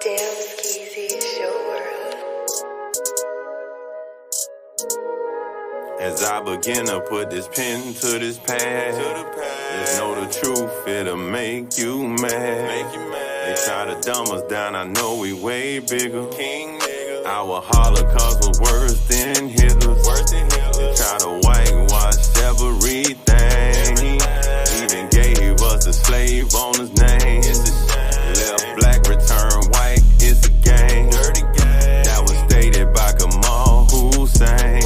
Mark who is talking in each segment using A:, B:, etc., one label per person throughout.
A: Damn Skeezy, it's your world.
B: As I begin to put this pen to this pad, just know the truth, it'll make you mad. They try to dumb us down, I know we way bigger. Our Holocaust was worse than Hitler's. They try to whitewash everything. Even gave us a slave owner's name. Left black, return white, it's a game. That was stated by Kamal Hussein.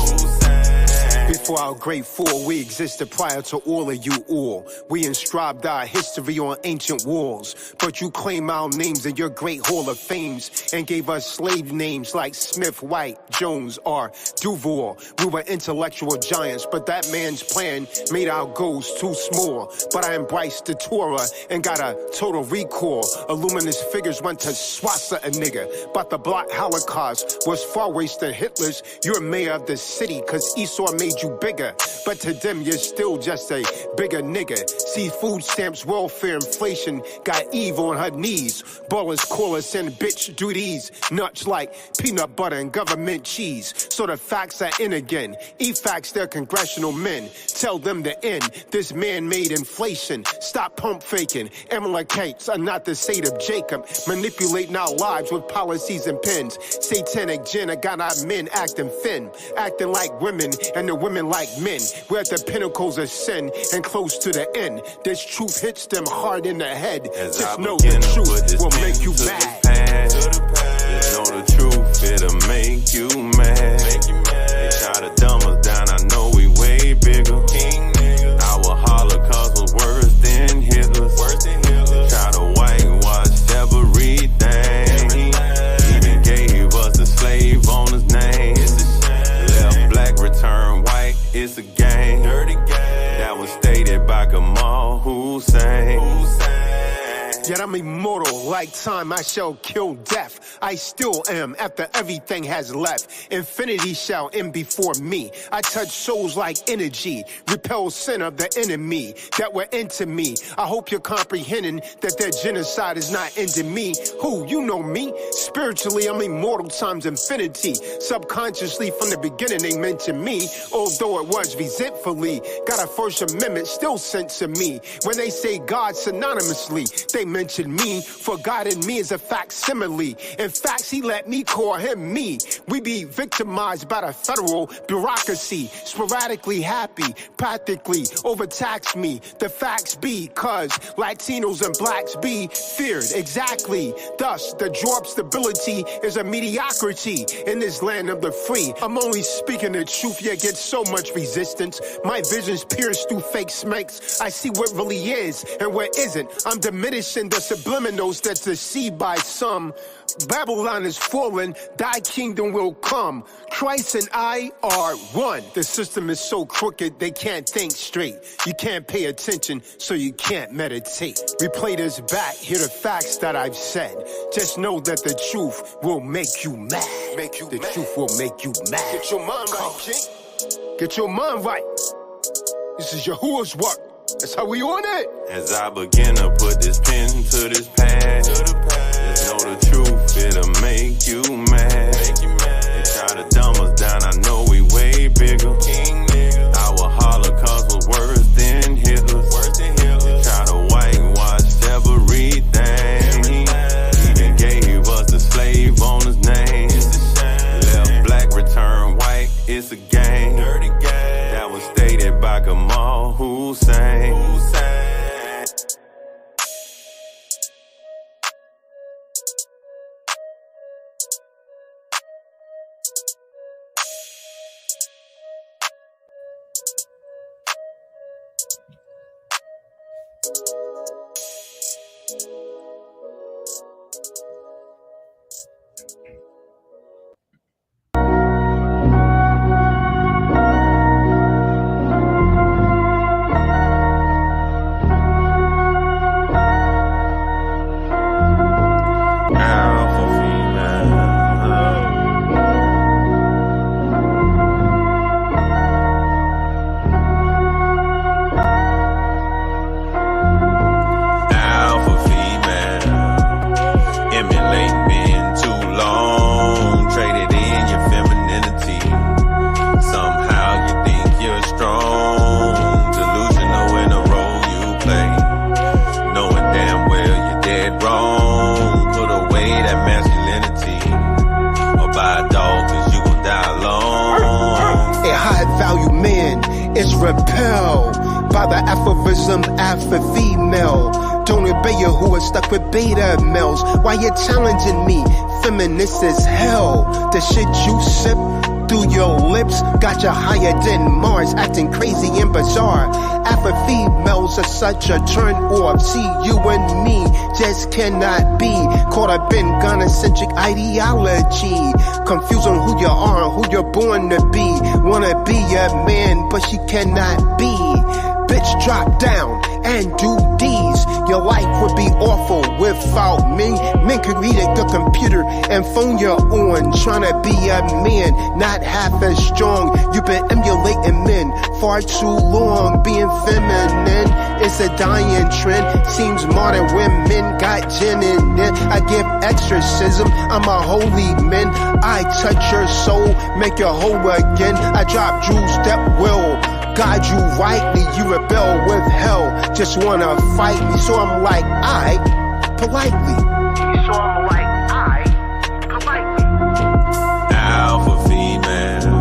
C: Before our great fall, we existed prior to all of you all. We inscribed our history on ancient walls. But you claim our names in your great hall of fames and gave us slave names like Smith, White, Jones, or Duval. We were intellectual giants, but that man's plan made our goals too small. But I embraced the Torah and got a total recall. Illuminous figures went to swassa a nigga. But the Black Holocaust was far worse than Hitler's. You're mayor of the city cause Esau made you bigger, but to them you're still just a bigger nigga. See, food stamps, welfare, inflation got Eve on her knees. Ballers call us in, bitch, do these nuts like peanut butter and government cheese. So the facts are in again. E-facts, they're congressional men. Tell them to end this man-made inflation. Stop pump faking. Amalekites are not the seed of Jacob, manipulating our lives with policies and pens. Satanic gin, I got our men acting thin, acting like women and the women like men. We're at the pinnacles of sin and close to the end. This truth hits them hard in the head.
B: As
C: just
B: I
C: know the truth will make you
B: to
C: mad.
B: Just know the truth, it'll make you mad. They try to dumb us down, I know we way bigger. Our Holocaust was worse than Hitler's. Try to whitewash everything. Even gave us a slave owner's name. Left black, return white, it's a game. That was stated by Kamal Hussein.
C: Yet I'm immortal, like time I shall kill death. I still am after everything has left. Infinity shall end before me. I touch souls like energy, repel sin of the enemy that were into me. I hope you're comprehending that their genocide is not into me. Who, you know me? Spiritually, I'm immortal times infinity. Subconsciously, from the beginning, they mentioned me. Although it was resentfully, got a First Amendment still sent to me. When they say God synonymously, they mention me, for God in me is a facsimile. In fact, he let me call him me. We be victimized by the federal bureaucracy, sporadically happy, practically overtax me. The facts be, cause Latinos and blacks be feared, exactly. Thus, the drop stability is a mediocrity in this land of the free. I'm only speaking the truth, yet get so much resistance. My vision's pierced through fake smokes. I see what really is and what isn't. I'm diminishing the subliminals that's deceived by some. Babylon is fallen, thy kingdom will come. Christ and I are one. The system is so crooked, they can't think straight. You can't pay attention, so you can't meditate. Replay this back, hear the facts that I've said. Just know that the truth will make you mad. The truth will make you mad. Get your mind right, King. Get your mind right. This is Yahuwah's work. That's how we on it.
B: As I begin to put this pen to this pad, just know the truth, it'll make you mad. They try to dumb us down, I know we way bigger. Our Holocaust was worse than Hitler's. They try to whitewash everything. Even gave us a slave owner's name. Left black, return white, it's a game. That was stated by Kamal Hussein.
C: repel by the aphorism alpha female. Don't obey you who are stuck with beta males. Why you challenging me? Feminist as hell. The shit you sip through your lips got you higher than Mars, acting crazy and bizarre. Alpha females are such a turn off. See, you and me just cannot be caught up in gynocentric ideology. Confused on who you are and who you're born to be. Wanna be a man, but she cannot be. Bitch, drop down and do these. Your life would be awful without me. Men could read at the computer and phone you on. Trying to be a man, not half as strong. You've been emulating men far too long. Being feminine is a dying trend. Seems modern women got gin in it. I give exorcism, I'm a holy man. I touch your soul, make you whole again. I drop jewels that will guide you rightly. You rebel with hell, just wanna fight me. So I'm like, politely.
B: Alpha female,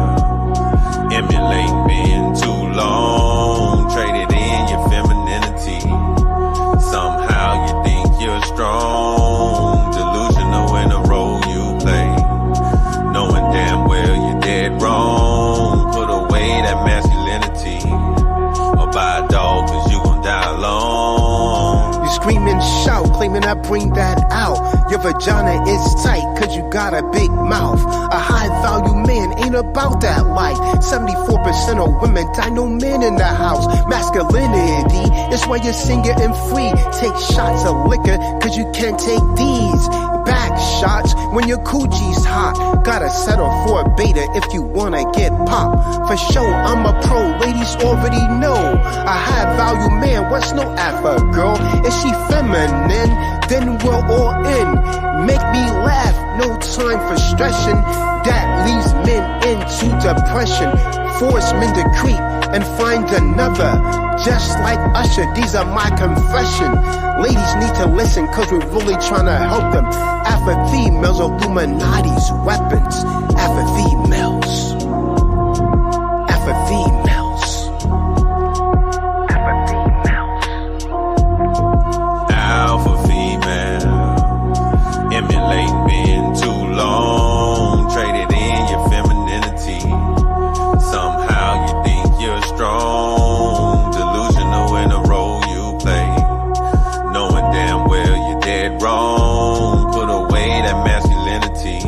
B: emulate being too long. Traded in your femininity. Somehow you think you're strong. Delusional in the role you play. Knowing damn well you're dead wrong. Put away that masculinity. Or buy a dog cause you gon' die alone.
C: You scream and shout, claiming I bring that out. Your vagina is tight cause you got a big mouth. A high value man ain't about that life. 74% of women die, no man in the house. Masculinity is why you're singing and free. Take shots of liquor cause you can't take these. Back shots when your coochie's hot. Gotta settle for a beta if you wanna get popped. For sure, I'm a pro, ladies already know. A high value man, what's no alpha girl? Is she feminine? Then we're all in. Make me laugh, no time for stressing. That leaves men into depression. Force men to creep and find another. Just like Usher, these are my confession. Ladies need to listen cause we're really trying to help them. Alpha females are Illuminati's weapons. Alpha females. Alpha females. Alpha females.
B: Alpha female, emulate being too long. Traded in your femininity. Somehow you think you're strong. Delusional in the role you play. Knowing damn well you're dead wrong. Put away that masculinity.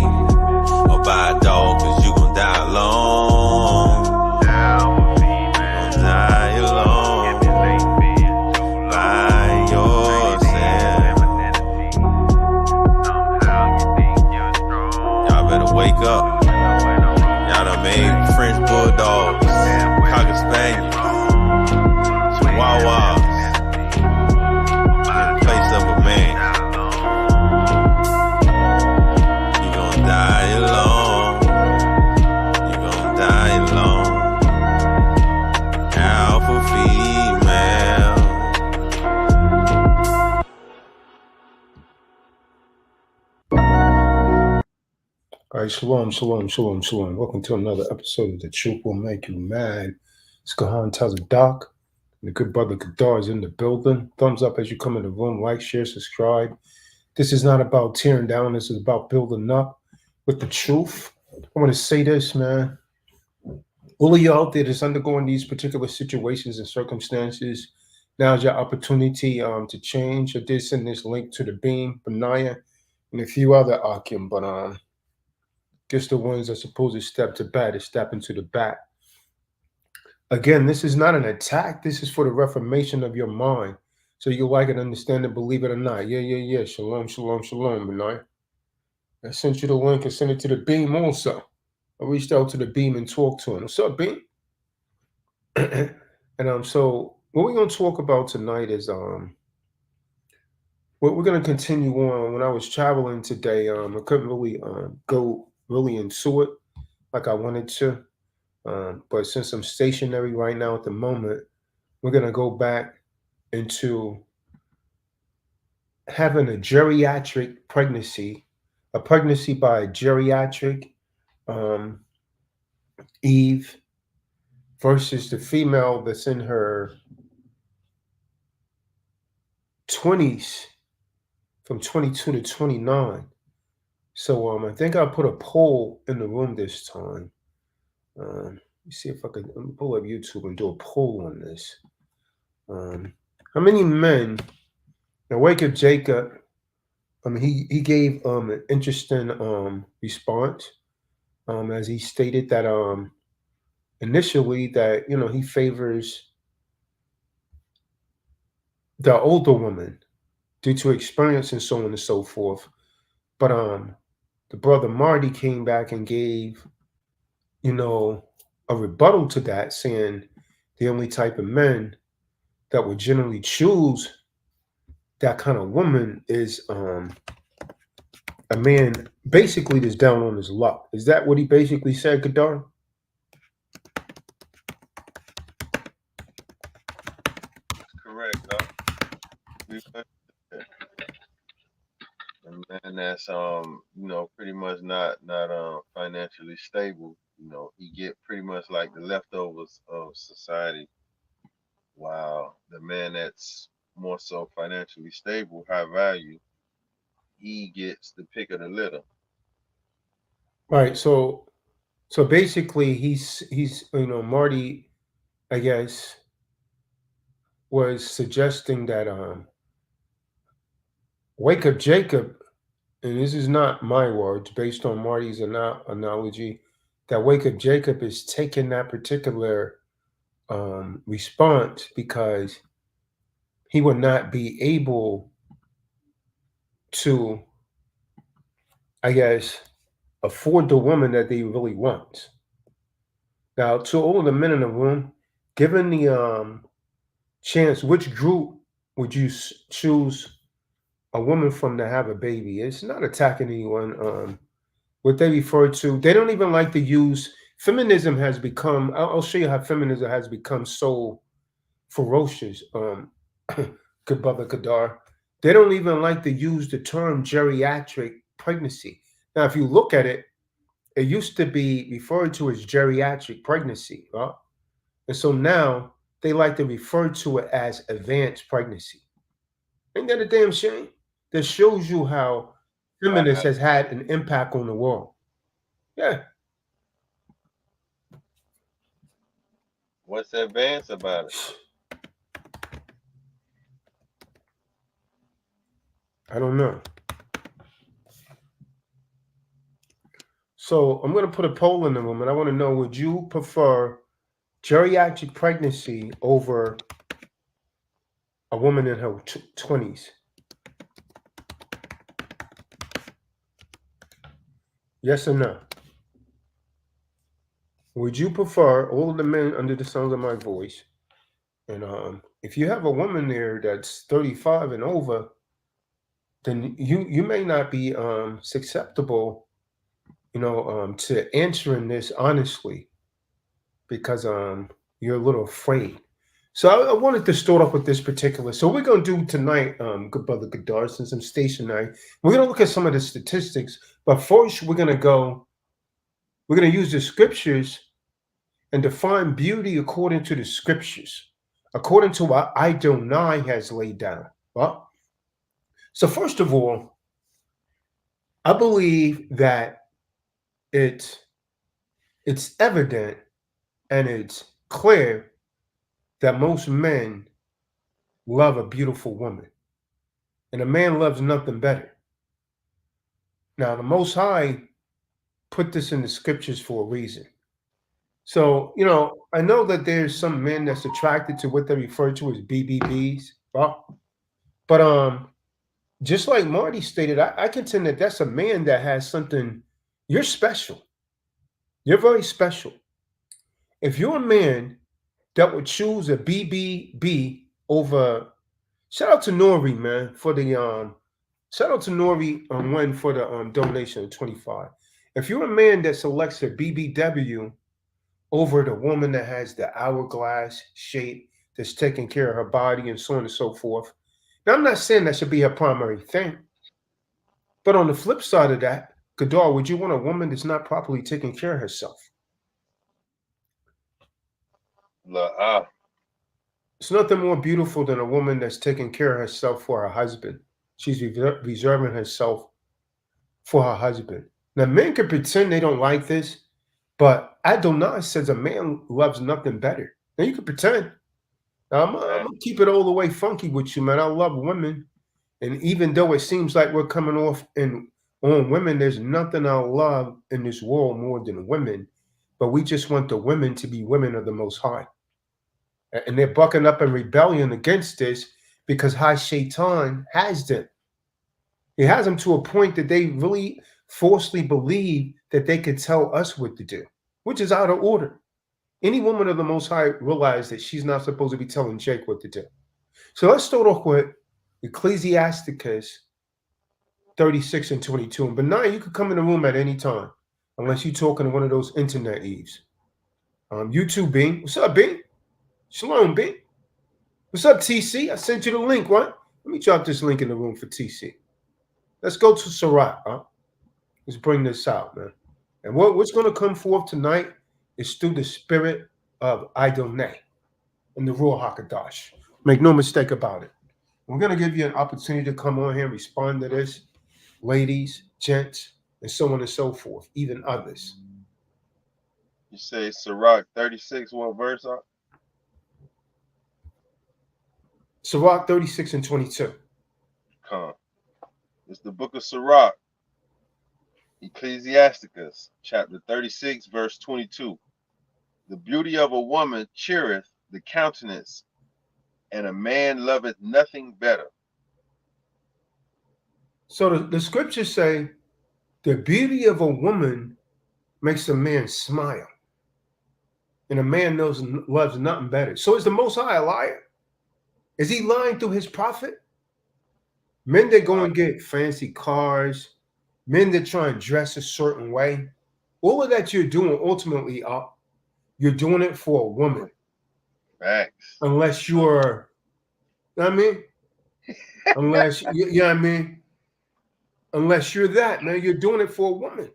B: Or buy a dog cause you gon' die alone. Gon' die alone. By yourself. Y'all better wake up. Y'all done made French bulldogs, cocker spaniels, chihuahuas. In place of a man. You gon' die alone. You gon' die alone. Alpha female.
C: All right, shalom, shalom, shalom, shalom. Welcome to another episode of The Truth Will Make You Mad. It's Kahan tells a doc. The good brother Kadar is in the building. Thumbs up as you come in the room. Like, share, subscribe. This is not about tearing down. This is about building up with the truth. I want to say this, man. All of you out there that's undergoing these particular situations and circumstances, now's your opportunity to change. I did send this link to the Beam, Benaya, and a few other Akim, but guess the ones that supposed to step to bat is step into the bat. Again, this is not an attack. This is for the reformation of your mind. So you like it, understand it, believe it or not. Yeah. Shalom, shalom, shalom, Benaya. I sent you the link and sent it to the Beam also. I reached out to the Beam and talked to him. What's up, Beam? And so what we're going to talk about tonight is what we're going to continue on. When I was traveling today, I couldn't really go really into it like I wanted to. But since I'm stationary right now at the moment, we're going to go back into having a geriatric pregnancy, a pregnancy by a geriatric, Eve, versus the female that's in her 20s from 22 to 29. So I think I'll put a poll in the room this time. Let me see if I can pull up YouTube and do a poll on this. How many men? Now, Wake Up Jacob. He gave an interesting response. As he stated that initially that he favors the older woman due to experience and so on and so forth. But the brother Marty came back and gave you know a rebuttal to that, saying the only type of men that would generally choose that kind of woman is a man basically that's down on his luck. Is that what he basically said, Kadar?
B: Correct, Doc. We put a man that's pretty much not financially stable. He get pretty much like the leftovers of society, while the man that's more so financially stable, high value, he gets the pick of the litter.
C: All right, so basically he's Marty, I guess, was suggesting that Wake Up Jacob, and this is not my words, based on Marty's analogy, that Wake Up Jacob is taking that particular response because he would not be able to, I guess, afford the woman that they really want. Now, to all the men in the room, given the chance, which group would you choose a woman from to have a baby? It's not attacking anyone. What they refer to, they don't even like to use feminism has become. I'll show you how feminism has become so ferocious. Good brother Kadar. They don't even like to use the term geriatric pregnancy. Now, if you look at it, it used to be referred to as geriatric pregnancy, right? And so now they like to refer to it as advanced pregnancy. Ain't that a damn shame? That shows you how feminist
B: Right.
C: has had an impact on the world. Yeah,
B: What's advanced about it?
C: I don't know. So I'm going to put a poll in the room, and I want to know: would you prefer geriatric pregnancy over a woman in her 20s? Yes or no? Would you prefer all of the men under the sound of my voice? And if you have a woman there that's 35 and over, then you may not be susceptible, to answering this honestly because you're a little afraid. So I wanted to start off with this particular. So we're gonna do tonight, good brother Godar, since I'm stationary. We're gonna look at some of the statistics, but first we're gonna go. We're gonna use the scriptures and define beauty according to the scriptures, according to what Idonai has laid down. Well, so first of all, I believe that it's it's evident and it's clear that most men love a beautiful woman, and a man loves nothing better. Now, the Most High put this in the scriptures for a reason. So, I know that there's some men that's attracted to what they refer to as BBBs, but just like Marty stated, I contend that that's a man that has something. You're special. You're very special. If you're a man that would choose a BBB over, shout out to Nori, man, for the shout out to Nori on one for the donation of 25. If you're a man that selects a BBW over the woman that has the hourglass shape, that's taking care of her body and so on and so forth. Now, I'm not saying that should be her primary thing, but on the flip side of that, Gadar, would you want a woman that's not properly taking care of herself? It's nothing more beautiful than a woman that's taking care of herself for her husband. She's reserving herself for her husband. Now, men can pretend they don't like this, but Adonai says a man loves nothing better. Now, you can pretend. Now, I'm going to keep it all the way funky with you, man. I love women. And even though it seems like we're coming off on women, there's nothing I love in this world more than women. But we just want the women to be women of the Most High. And they're bucking up in rebellion against this because High Shaitan has them. He has them to a point that they really falsely believe that they could tell us what to do, which is out of order. Any woman of the Most High realizes that she's not supposed to be telling Jake what to do. So let's start off with Ecclesiasticus 36 and 22. And Benai, you could come in the room at any time, unless you're talking to one of those internet Eves. You too, Bing. What's up, Bing? Shalom, Bing. What's up, TC? I sent you the link, right? Let me drop this link in the room for TC. Let's go to Sirach, huh? Let's bring this out, man. And what's going to come forth tonight is through the spirit of Idonai and the Ruach HaKadosh. Make no mistake about it. We're going to give you an opportunity to come on here and respond to this, ladies, gents, and so on and so forth, even others.
D: You say Sirach 36, what verse?
C: Sirach 36 and 22.
D: Come. It's the book of Sirach, Ecclesiasticus, chapter 36, verse 22. The beauty of a woman cheereth the countenance, and a man loveth nothing better.
C: So the scriptures say the beauty of a woman makes a man smile, and a man loves nothing better. So is the Most High a liar? Is he lying through his prophet? Men that go and get fancy cars, men that try and dress a certain way, all of that you're doing ultimately, you're doing it for a woman.
D: Facts.
C: Unless you're, you know what I mean? Unless, you know what I mean? Unless you're that, man, you're doing it for a woman.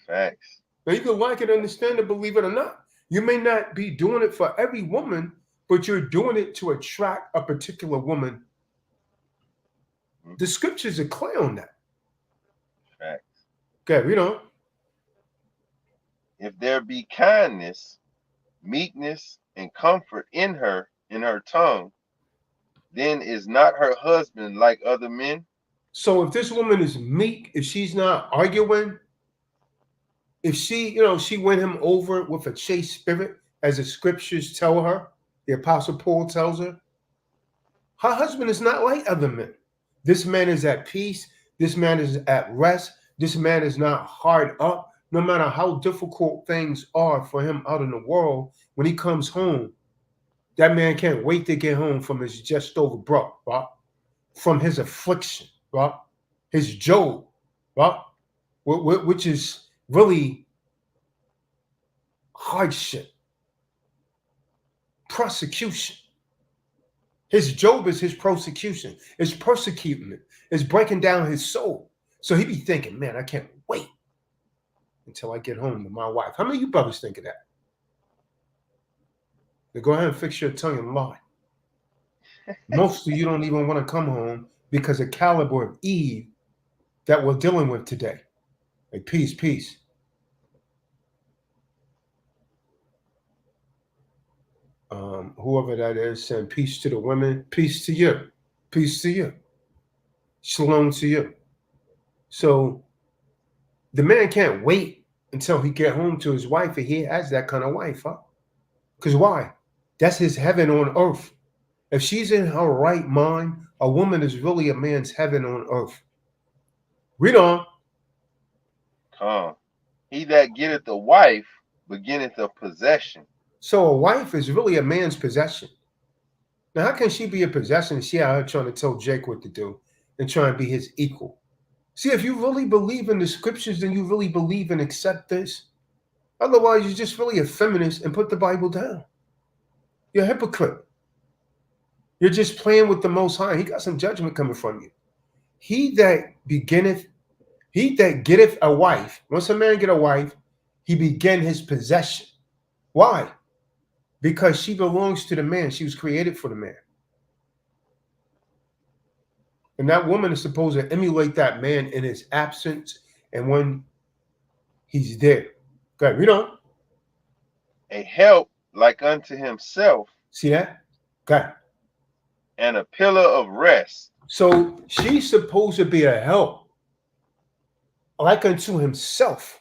D: Facts.
C: Now, you can like it, understand it, believe it or not. You may not be doing it for every woman, but you're doing it to attract a particular woman. The scriptures are clear on that.
D: Facts.
C: Okay, read on.
D: If there be kindness, meekness, and comfort in her tongue, then is not her husband like other men?
C: So if this woman is meek, if she's not arguing, if she, she win him over with a chaste spirit, as the scriptures tell her, the Apostle Paul tells her, her husband is not like other men. This man is at peace. This man is at rest. This man is not hard up. No matter how difficult things are for him out in the world, when he comes home, that man can't wait to get home from his just over bro, right? From his affliction, right? His Job, right? Which is really hardship, persecution. His Job is his persecution. It's persecuting it. It's breaking down his soul. So he be thinking, man, I can't wait until I get home to my wife. How many of you brothers think of that? Then go ahead and fix your tongue and lie. Most of you don't even want to come home because of the caliber of Eve that we're dealing with today. Like, peace, peace. Whoever that is saying peace to the women, peace to you, peace to you, shalom to you. So the man can't wait until he get home to his wife if he has that kind of wife, huh? Because why? That's his heaven on earth. If she's in her right mind, a woman is really a man's heaven on earth. Read on.
D: Come. He that getteth a wife beginneth a possession.
C: So a wife is really a man's possession. Now, how can she be a possession if she out here trying to tell Jake what to do and trying to be his equal? See, if you really believe in the scriptures, then you really believe and accept this. Otherwise, you're just really a feminist and put the Bible down. You're a hypocrite. You're just playing with the Most High. He got some judgment coming from you. He that getteth a wife, once a man get a wife, he begin his possession. Why? because she belongs to the man. She was created for the man. And that woman is supposed to emulate that man in his absence and when he's there. Go ahead, read on.
D: A help like unto himself,
C: See that? Go ahead.
D: and a pillar of rest.
C: So she's supposed to be a help like unto himself.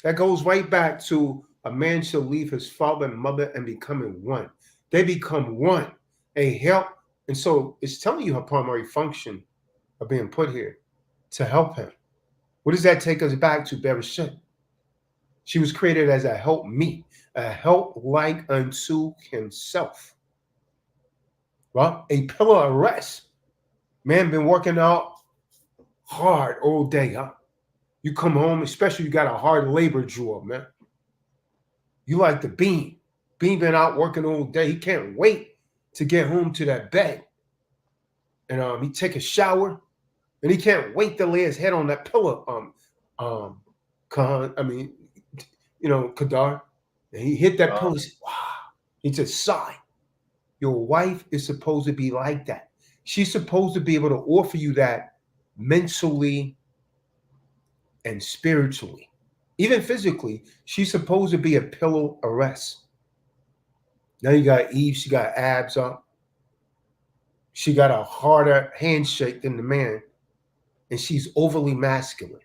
C: That goes right back to a man shall leave his father and mother and becoming one. They become one, a help. And so it's telling you her primary function of being put here to help him. What does that take us back to, Bereshit? She was created as a help me, a help like unto himself. Well, a pillar of rest. Man been working out hard all day, huh? You come home, especially you got a hard labor job, man. You like the Bean. Bean been out working all day. He can't wait to get home to that bed. And he take a shower, and he can't wait to lay his head on that pillow. Kadar. And he hit that pillow. He said, wow. He just sighed. Your wife is supposed to be like that. She's supposed to be able to offer you that mentally and spiritually. Even physically, she's supposed to be a pillow of rest. Now you got Eve, she got abs up. She got a harder handshake than the man, and she's overly masculine.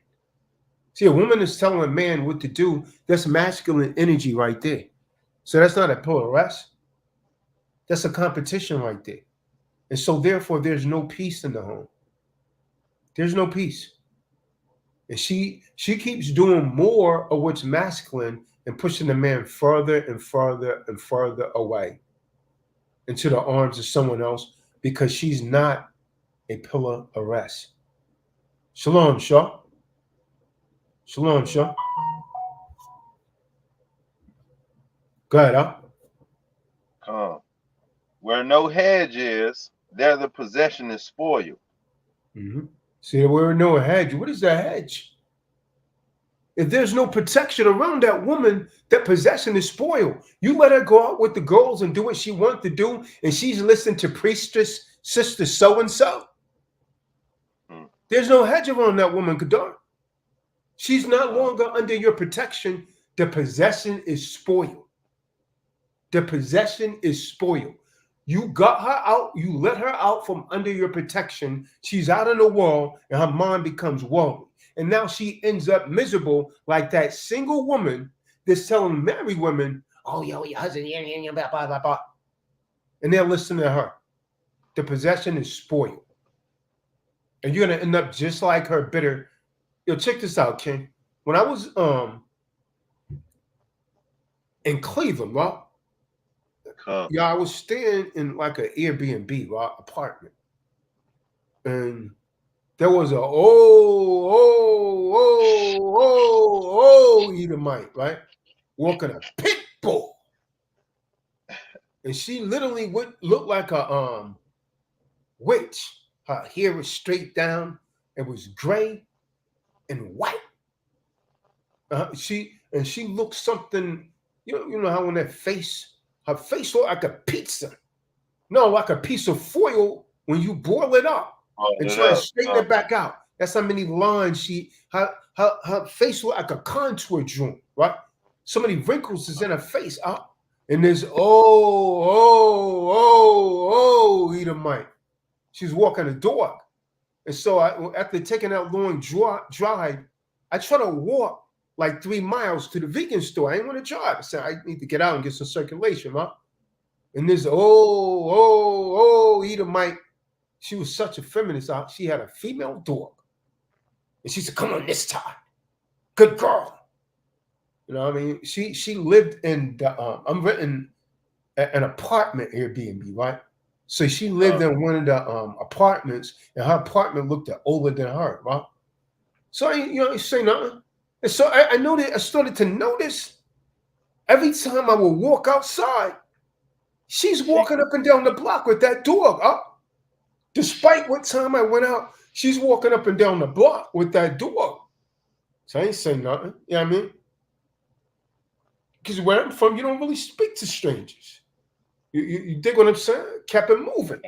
C: See, a woman is telling a man what to do. That's masculine energy right there. So that's not a pillow of rest. That's a competition right there. And so therefore, there's no peace in the home. There's no peace. And she keeps doing more of what's masculine and pushing the man further and further and further away into the arms of someone else because she's not a pillar of rest. Shalom, Shah. Shalom, Shah. Go ahead, huh?
D: Where no hedge is, there the possession is spoiled.
C: Mm-hmm. See, where no hedge. What is that hedge? If there's no protection around that woman, that possession is spoiled. You let her go out with the girls and do what she wants to do, and she's listening to priestess, sister so-and-so. There's no hedge around that woman, Kadar. She's not longer under your protection. The possession is spoiled. The possession is spoiled. You got her out. You let her out from under your protection. She's out in the world, and her mind becomes worldly. And now she ends up miserable like that single woman that's telling married women, oh, yo, your husband, blah, blah, blah, blah. And they're listening to her. The possession is spoiled. And you're going to end up just like her, bitter. Yo, check this out, Ken. When I was in Cleveland, right? Yeah, I was staying in like an Airbnb, right, apartment. And there was a Edomite, right? Walking a pit bull. And she literally would look like a witch. Her hair was straight down. It was gray and white. She looked something, you know how when her face looked like a pizza. No, like a piece of foil when you boil it up. And try to straighten it back out. That's how many lines her face looked like a contour drawing, right? So many wrinkles is in her face. And there's Edomite. She's walking a dog. And so after taking that long drive, I try to walk like 3 miles to the vegan store. I ain't want to drive. I said, I need to get out and get some circulation, huh? And there's Edomite. She was such a feminist. She had a female dog. And she said, come on this time. Good girl. You know what I mean? She lived in the, I'm renting an apartment Airbnb, right? So she lived in one of the apartments, and her apartment looked older than her, right? So I ain't say nothing. And so I noticed, I started to notice every time I would walk outside, she's walking up and down the block with that dog up. Despite what time I went out, she's walking up and down the block with that dog. So I ain't saying nothing. You know what I mean? because where I'm from, you don't really speak to strangers. You dig what I'm saying? Kept it moving.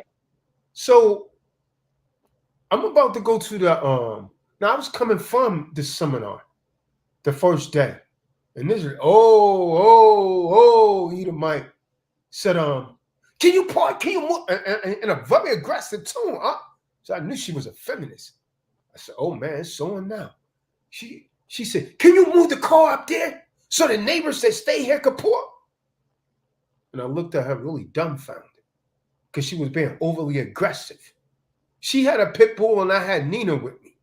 C: So I'm about to go to the now I was coming from the seminar the first day. And this is Edomite said, can you park? Can you move in a very aggressive tone? Huh? So I knew she was a feminist. I said, oh man, it's on now. She said, can you move the car up there so the neighbors that stay here could park? And I looked at her really dumbfounded because she was being overly aggressive. She had a pit bull and I had Nina with me.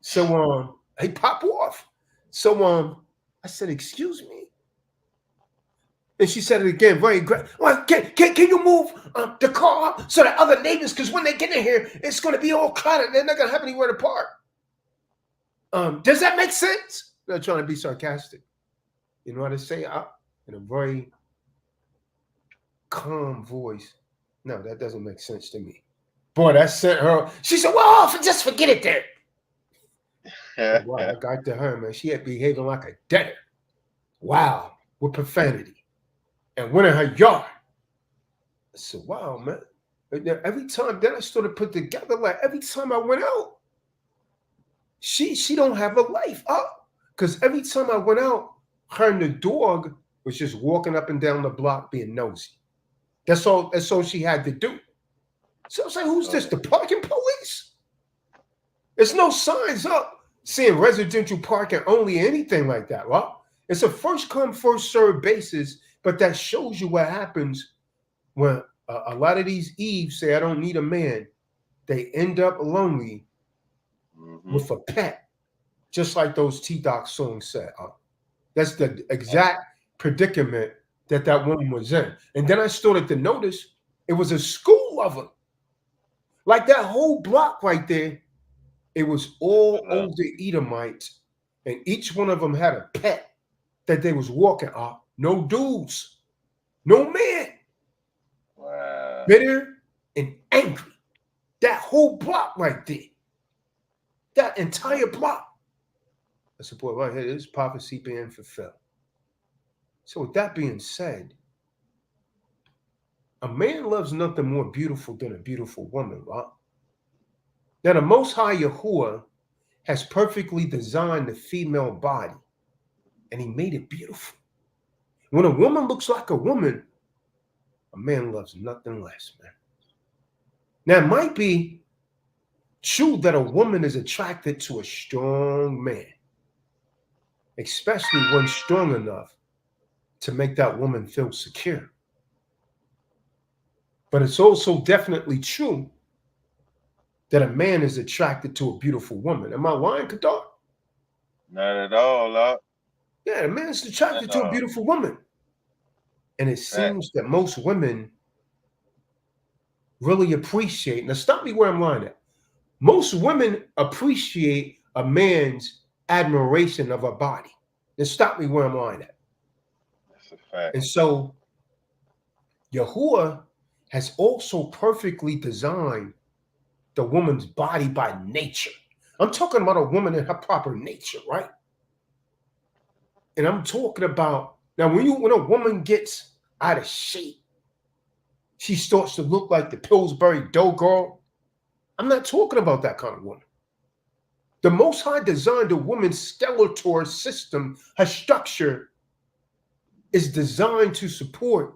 C: So he popped off. So I said, excuse me. And she said it again, very aggressive. Well, can you move the car so that other neighbors, because when they get in here, it's going to be all cluttered. They're not going to have anywhere to park. Does that make sense? They're trying to be sarcastic. You know how to say in a very calm voice. No, that doesn't make sense to me. Boy, that sent her. She said, well, just forget it then. Wow, I got to her, man. She had behaving like a debtor. Wow, with profanity. And went in her yard. I said, wow, man. Every time, then I started to put together, like every time I went out, she don't have a life up. Because every time I went out, her and the dog was just walking up and down the block being nosy. That's all she had to do. So I was like, who's this? The parking police? There's no signs up saying residential parking only, anything like that, right? It's a first come, first served basis, but that shows you what happens when a lot of these Eves say, I don't need a man. They end up lonely with a pet, just like those T-Doc songs said. That's the exact predicament that woman was in. And then I started to notice it was a school of them. Like that whole block right there, it was all older Edomites, and each one of them had a pet that they was walking off. No dudes, no man.
D: Wow.
C: Bitter and angry. That whole block right there. That entire block. I said, boy, right here, this prophecy being fulfilled. So with that being said, a man loves nothing more beautiful than a beautiful woman, right? Now the Most High Yahuwah has perfectly designed the female body, and he made it beautiful. When a woman looks like a woman, a man loves nothing less, man. Now, it might be true that a woman is attracted to a strong man, especially one strong enough to make that woman feel secure. But it's also definitely true that a man is attracted to a beautiful woman. Am I lying, Kadar?
D: Not at all, Lord.
C: Yeah, a man is attracted to a beautiful woman. And it seems that most women really appreciate, now stop me where I'm lying at. Most women appreciate a man's admiration of her body. Now stop me where I'm lying at.
D: That's a fact.
C: And so Yahuwah has also perfectly designed the woman's body by nature. I'm talking about a woman in her proper nature, right? And I'm talking about, now when a woman gets out of shape, she starts to look like the Pillsbury Dough Girl. I'm not talking about that kind of woman. The Most High designed a woman's skeletal system. Her structure is designed to support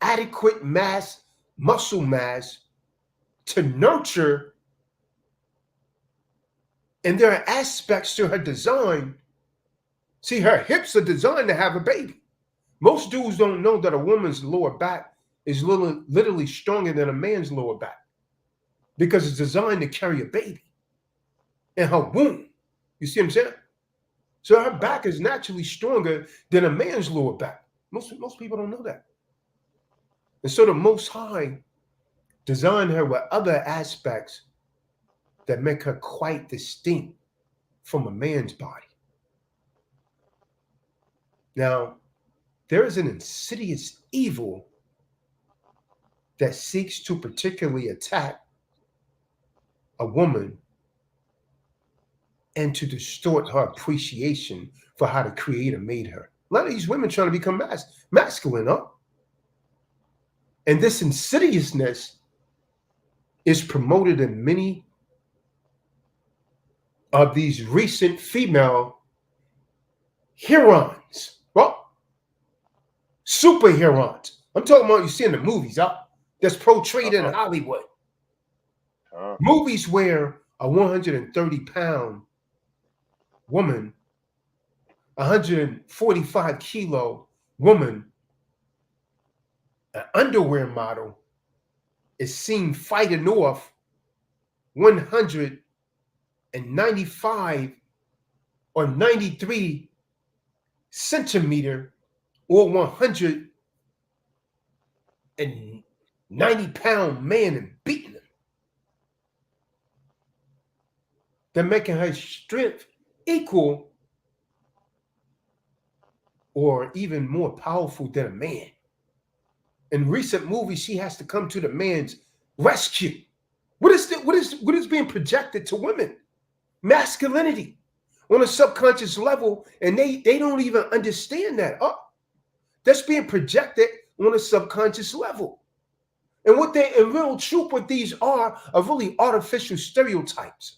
C: adequate mass, muscle mass, to nurture. And there are aspects to her design. See, her hips are designed to have a baby. Most dudes don't know that a woman's lower back is literally stronger than a man's lower back because it's designed to carry a baby in her womb. You see what I'm saying? So her back is naturally stronger than a man's lower back. Most people don't know that. And so the Most High designed her with other aspects that make her quite distinct from a man's body. Now, there is an insidious evil that seeks to particularly attack a woman and to distort her appreciation for how the Creator made her. A lot of these women trying to become masculine, huh? And this insidiousness is promoted in many of these recent female heroines. Well, super heroines. I'm talking about you see in the movies, huh? That's portrayed in Hollywood. Movies where a 130-pound woman, 145-kilo woman, an underwear model, is seen fighting off 195 or 93 centimeter or 190-pound man and beating him. They're making her strength equal or even more powerful than a man. In recent movies, she has to come to the man's rescue. What is being projected to women? Masculinity on a subconscious level, and they don't even understand that. Oh, that's being projected on a subconscious level. And what they, in real truth, what these are really artificial stereotypes.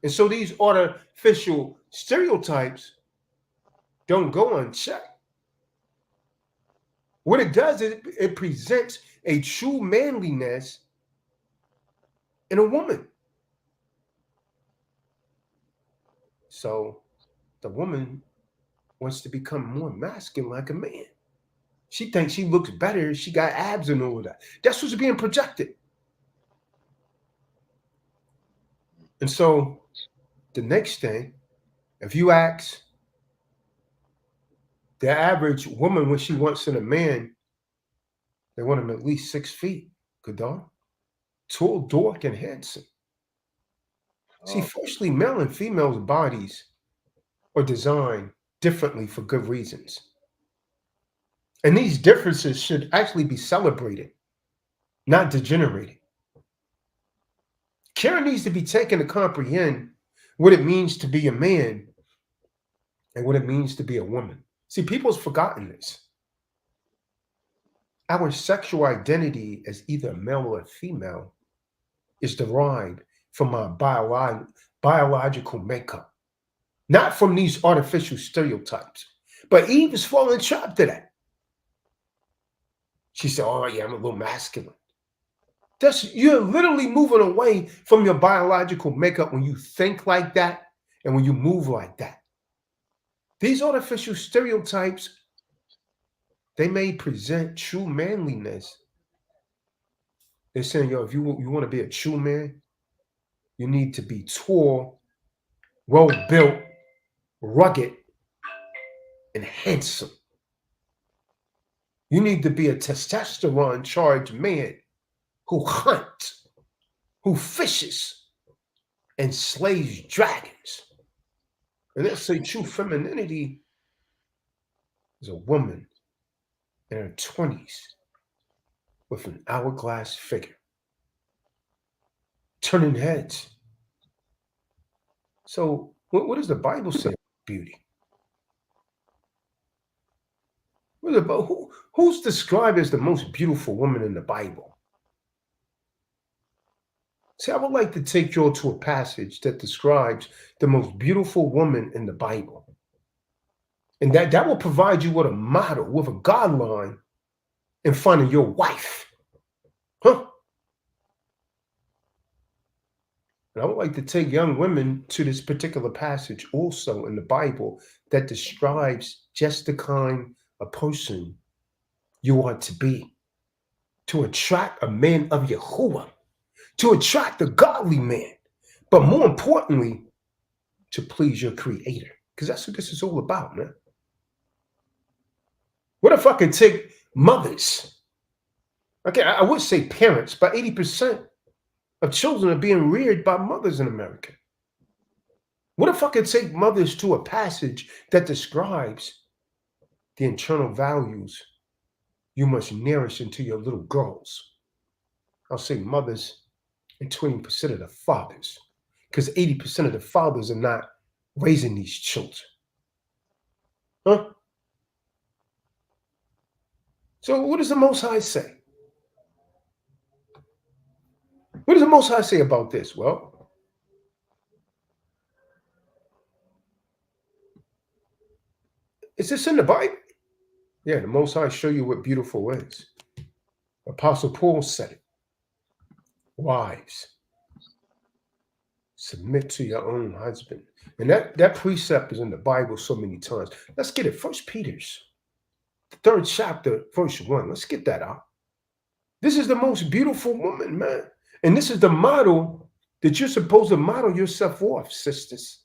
C: And so these artificial stereotypes don't go unchecked. What it does is it presents a true manliness in a woman. So the woman wants to become more masculine like a man. She thinks she looks better. She got abs and all of that. That's what's being projected. And so the next thing, if you ask the average woman what she wants in a man, they want him at least 6 feet. Good dog. Tall, dark, and handsome. See, firstly, male and female's bodies are designed differently for good reasons. And these differences should actually be celebrated, not degenerated. Care needs to be taken to comprehend what it means to be a man and what it means to be a woman. See, people's forgotten this. Our sexual identity as either a male or a female is derived from our biological makeup, not from these artificial stereotypes. But Eve is falling trapped to that. She said, oh, yeah, I'm a little masculine. You're literally moving away from your biological makeup when you think like that and when you move like that. These artificial stereotypes, they may present true manliness. They're saying, yo, if you want to be a true man, you need to be tall, well-built, rugged, and handsome. You need to be a testosterone-charged man who hunts, who fishes, and slays dragons. And let's say true femininity is a woman in her 20s with an hourglass figure, turning heads. So what does the Bible say about beauty? Who's described as the most beautiful woman in the Bible? See, I would like to take you all to a passage that describes the most beautiful woman in the Bible. And that will provide you with a model, with a guideline in front of your wife. Huh? And I would like to take young women to this particular passage also in the Bible that describes just the kind of person you are to be, to attract a man of Yahuwah, to attract a godly man, but more importantly, to please your creator. Because that's what this is all about, man. What if I could take mothers? Okay, I would say parents, but 80% of children are being reared by mothers in America. What if I could take mothers to a passage that describes the internal values you must nourish into your little girls? I'll say mothers and 20% of the fathers, because 80% of the fathers are not raising these children. Huh? So what does the Most High say? What does the Most High say about this? Well, is this in the Bible? Yeah, the Most High show you what beautiful is. Apostle Paul said it. Wives, submit to your own husband. And that precept is in the Bible so many times. Let's get it. First Peter's, the 3rd chapter, verse 1. Let's get that out. This is the most beautiful woman, man. And this is the model that you're supposed to model yourself off, sisters.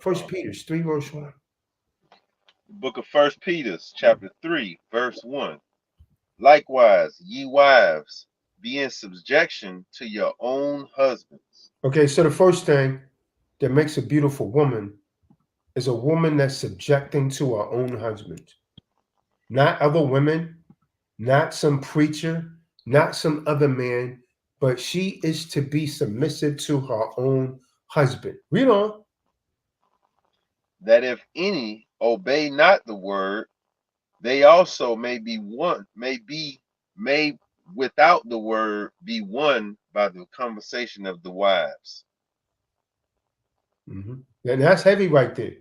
C: First Peter's 3, verse 1.
D: Book of First Peter, chapter 3, verse 1. Likewise, ye wives, be in subjection to your own husbands.
C: Okay, so the first thing that makes a beautiful woman is a woman that's subjecting to her own husband. Not other women, not some preacher, not some other man, but she is to be submissive to her own husband. Read on.
D: That if any obey not the word, they also may without the word be won by the conversation of the wives.
C: Mm-hmm. And that's heavy right there.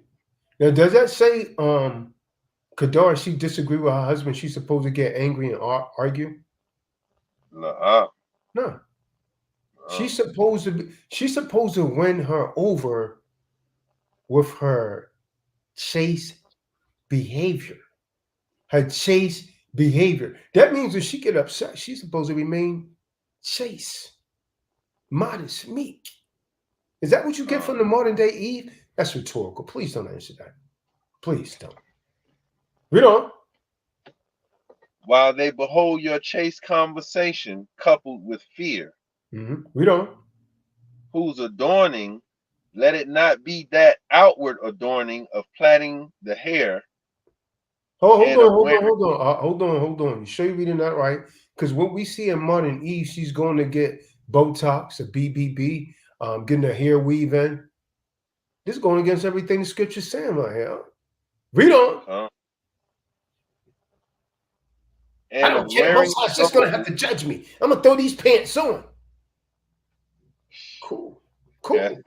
C: Now, does that say Kadar, she disagree with her husband, she's supposed to get angry and argue?
D: Uh-uh.
C: No. She's supposed to win her over with her chaste behavior. Her chaste behavior. That means when she get upset, she's supposed to remain chaste, modest, meek. Is that what you get from the modern day Eve? That's rhetorical. Please don't answer that. Please don't. Read on.
D: While they behold your chaste conversation coupled with fear,
C: Read on.
D: whose adorning, let it not be that outward adorning of plaiting the hair.
C: Hold on. You sure you're reading that right? Because what we see in modern Eve, she's going to get Botox, a BBB, getting her hair weave in. This is going against everything the scripture's saying right here. Read on. I don't care. Most High's just going to have to judge me. I'm going to throw these pants on. Cool. And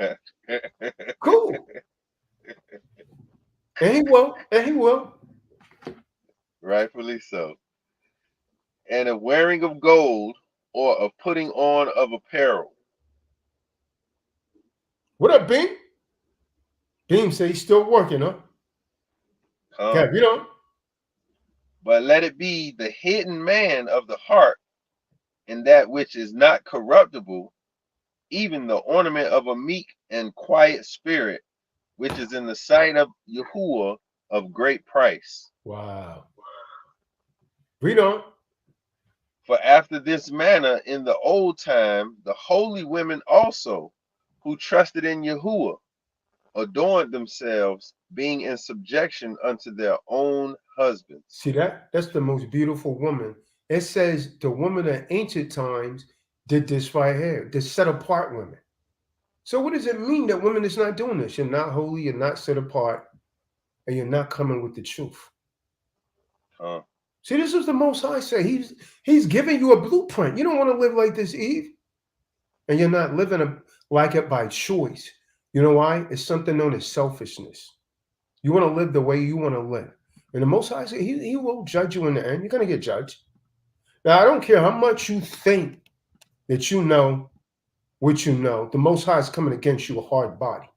C: he will.
D: Rightfully so. And a wearing of gold or a putting on of apparel.
C: What up, Beam? Beam say he's still working, huh? Okay, read on.
D: But let it be the hidden man of the heart, in that which is not corruptible, even the ornament of a meek and quiet spirit, which is in the sight of Yahuwah of great price.
C: Wow. Read on.
D: For after this manner in the old time, the holy women also, who trusted in Yahuwah, adorned themselves, being in subjection unto their own husbands.
C: See that? That's the most beautiful woman. It says the woman of ancient times did this right here, the set apart women. So what does it mean that women is not doing this? You're not holy, you're not set apart, and you're not coming with the truth. See, this is the Most High say. He's giving you a blueprint. You don't want to live like this, Eve. And you're not living like it by choice. You know why? It's something known as selfishness. You want to live the way you want to live. And the Most High say he will judge you in the end. You're going to get judged. Now, I don't care how much you think that you know what you know. The Most High is coming against you a hard body.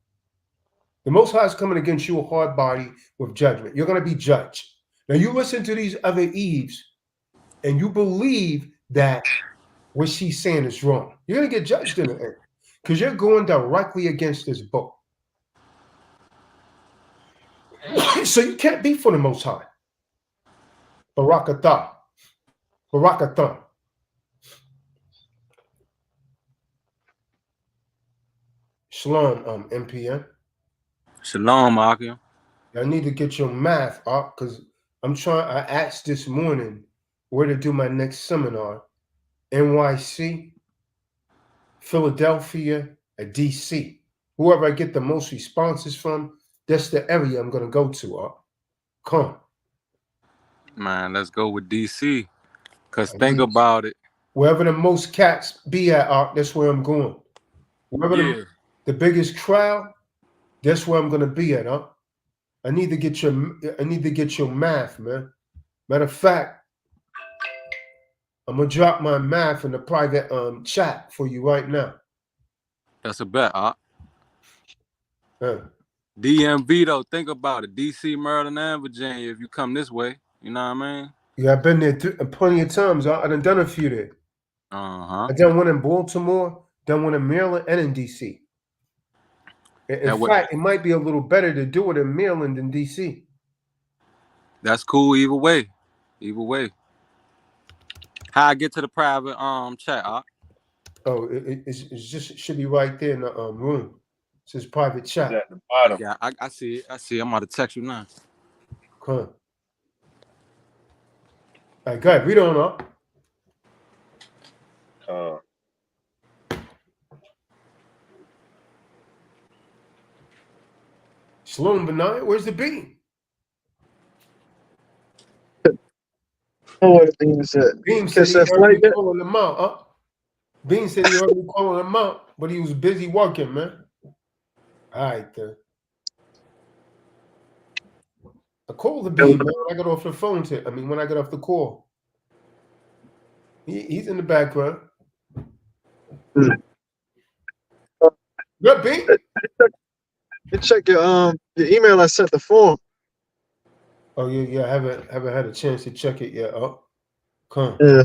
C: The Most High is coming against you a hard body with judgment. You're going to be judged. Now, you listen to these other Eves, and you believe that what she's saying is wrong. You're going to get judged in the end because you're going directly against this book. So you can't be for the Most High. Barakatah. Barakatah. Shalom, MPN.
E: Shalom, Akim.
C: I need to get your math up because I asked this morning where to do my next seminar. NYC, Philadelphia, or DC. Whoever I get the most responses from, That's the area I'm gonna go to. Come.
E: Man, let's go with DC. Cause
C: I
E: think
C: need
E: about it.
C: wherever the most cats be at, that's where I'm going. Wherever
E: Yeah,
C: the biggest crowd, that's where I'm gonna be at. I need to get your math, man. Matter of fact, I'm gonna drop my math in the private chat for you right now.
E: that's a bet.
C: Uh,
E: DMV though, think about it. DC, Maryland, and Virginia. If you come this way, you know what I mean.
C: yeah, I've been there plenty of times. I done a few there.
E: Uh-huh.
C: I done one in Baltimore, done one in Maryland, and in DC. In
E: That what
C: fact, it might be a little better to do it in Maryland than DC.
E: that's cool either way. Either way. How I get to the private chat,
C: Oh, it's just it should be right there in the room. It says private
D: It's
C: chat.
D: at the bottom.
E: I see it. I see it. I'm about to text you now.
C: Come on. All right, go ahead. Read on up. Shalom Benaiah, where's the bean?
F: Oh, what Bean said.
C: Bean said
F: Catch
C: he
F: that
C: heard
F: flight
C: me
F: yet?
C: calling him out. Bean said he heard me calling him out, but he was busy working, man. All right, then. I called the Bean, man, when I got off the phone. When I got off the call. He's in the background. What, Bean?
F: You check your email. I sent the form.
C: Oh, yeah. I haven't had a chance to check it yet. Come.
F: Yeah,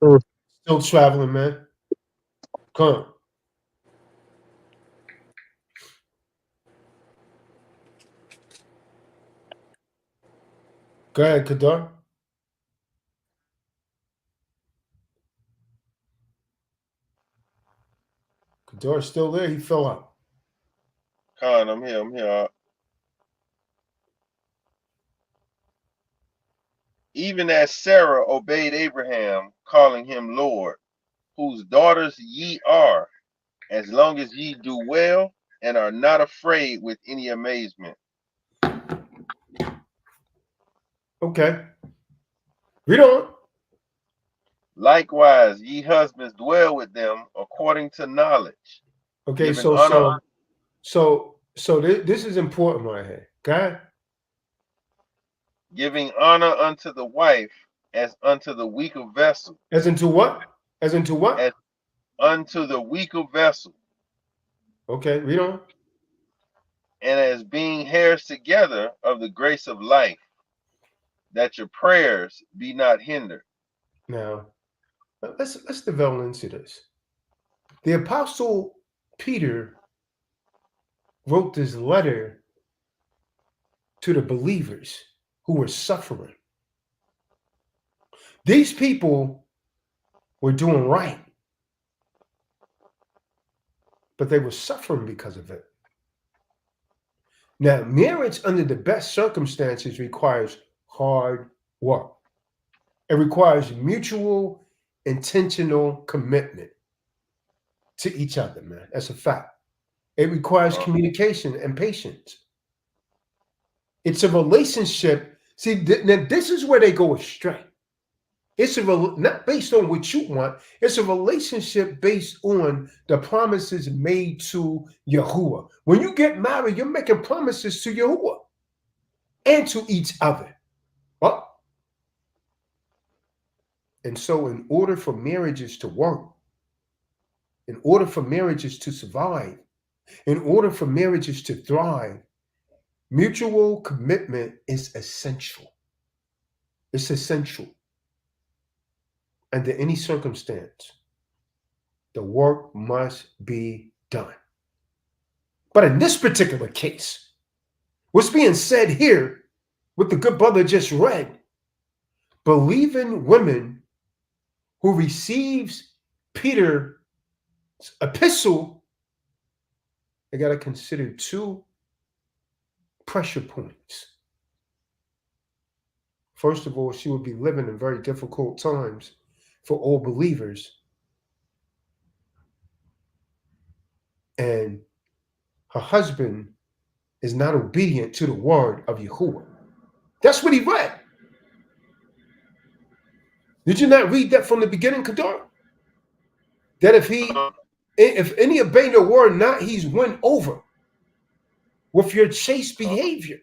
F: cool.
C: Still traveling, man. Come. Go ahead, Kadar. Kadar's still there. He fell out.
D: Khan, I'm here. Even as Sarah obeyed Abraham, calling him Lord, whose daughters ye are, as long as ye do well and are not afraid with any amazement.
C: Okay. Read on.
D: Likewise, ye husbands dwell with them according to knowledge,
C: Okay,
D: giving honor,
C: this is important right here. Okay?
D: giving honor unto the wife as unto the weaker vessel,
C: As into what? As into what?
D: as unto the weaker vessel,
C: Okay, read on.
D: and as being heirs together of the grace of life, that your prayers be not hindered.
C: Now, let's develop into this. The apostle Peter wrote this letter to the believers who were suffering. These people were doing right, but they were suffering because of it. Now, marriage under the best circumstances requires hard work. It requires mutual, intentional commitment to each other, man. That's a fact. It requires communication and patience. It's a relationship. See, now this is where they go astray. It's not based on what you want. It's a relationship based on the promises made to Yahuwah. When you get married, you're making promises to Yahuwah and to each other. Well, and so in order for marriages to work, in order for marriages to survive, in order for marriages to thrive, mutual commitment is essential. It's essential. Under any circumstance, the work must be done. But in this particular case, what's being said here, what the good brother just read, believing women who receives Peter's epistle, they got to consider two pressure points. First of all, she would be living in very difficult times for all believers. And her husband is not obedient to the word of Yahuwah. That's what he read. Did you not read that from the beginning, Kadar? That if any obey the word not, he's won over with your chaste behavior.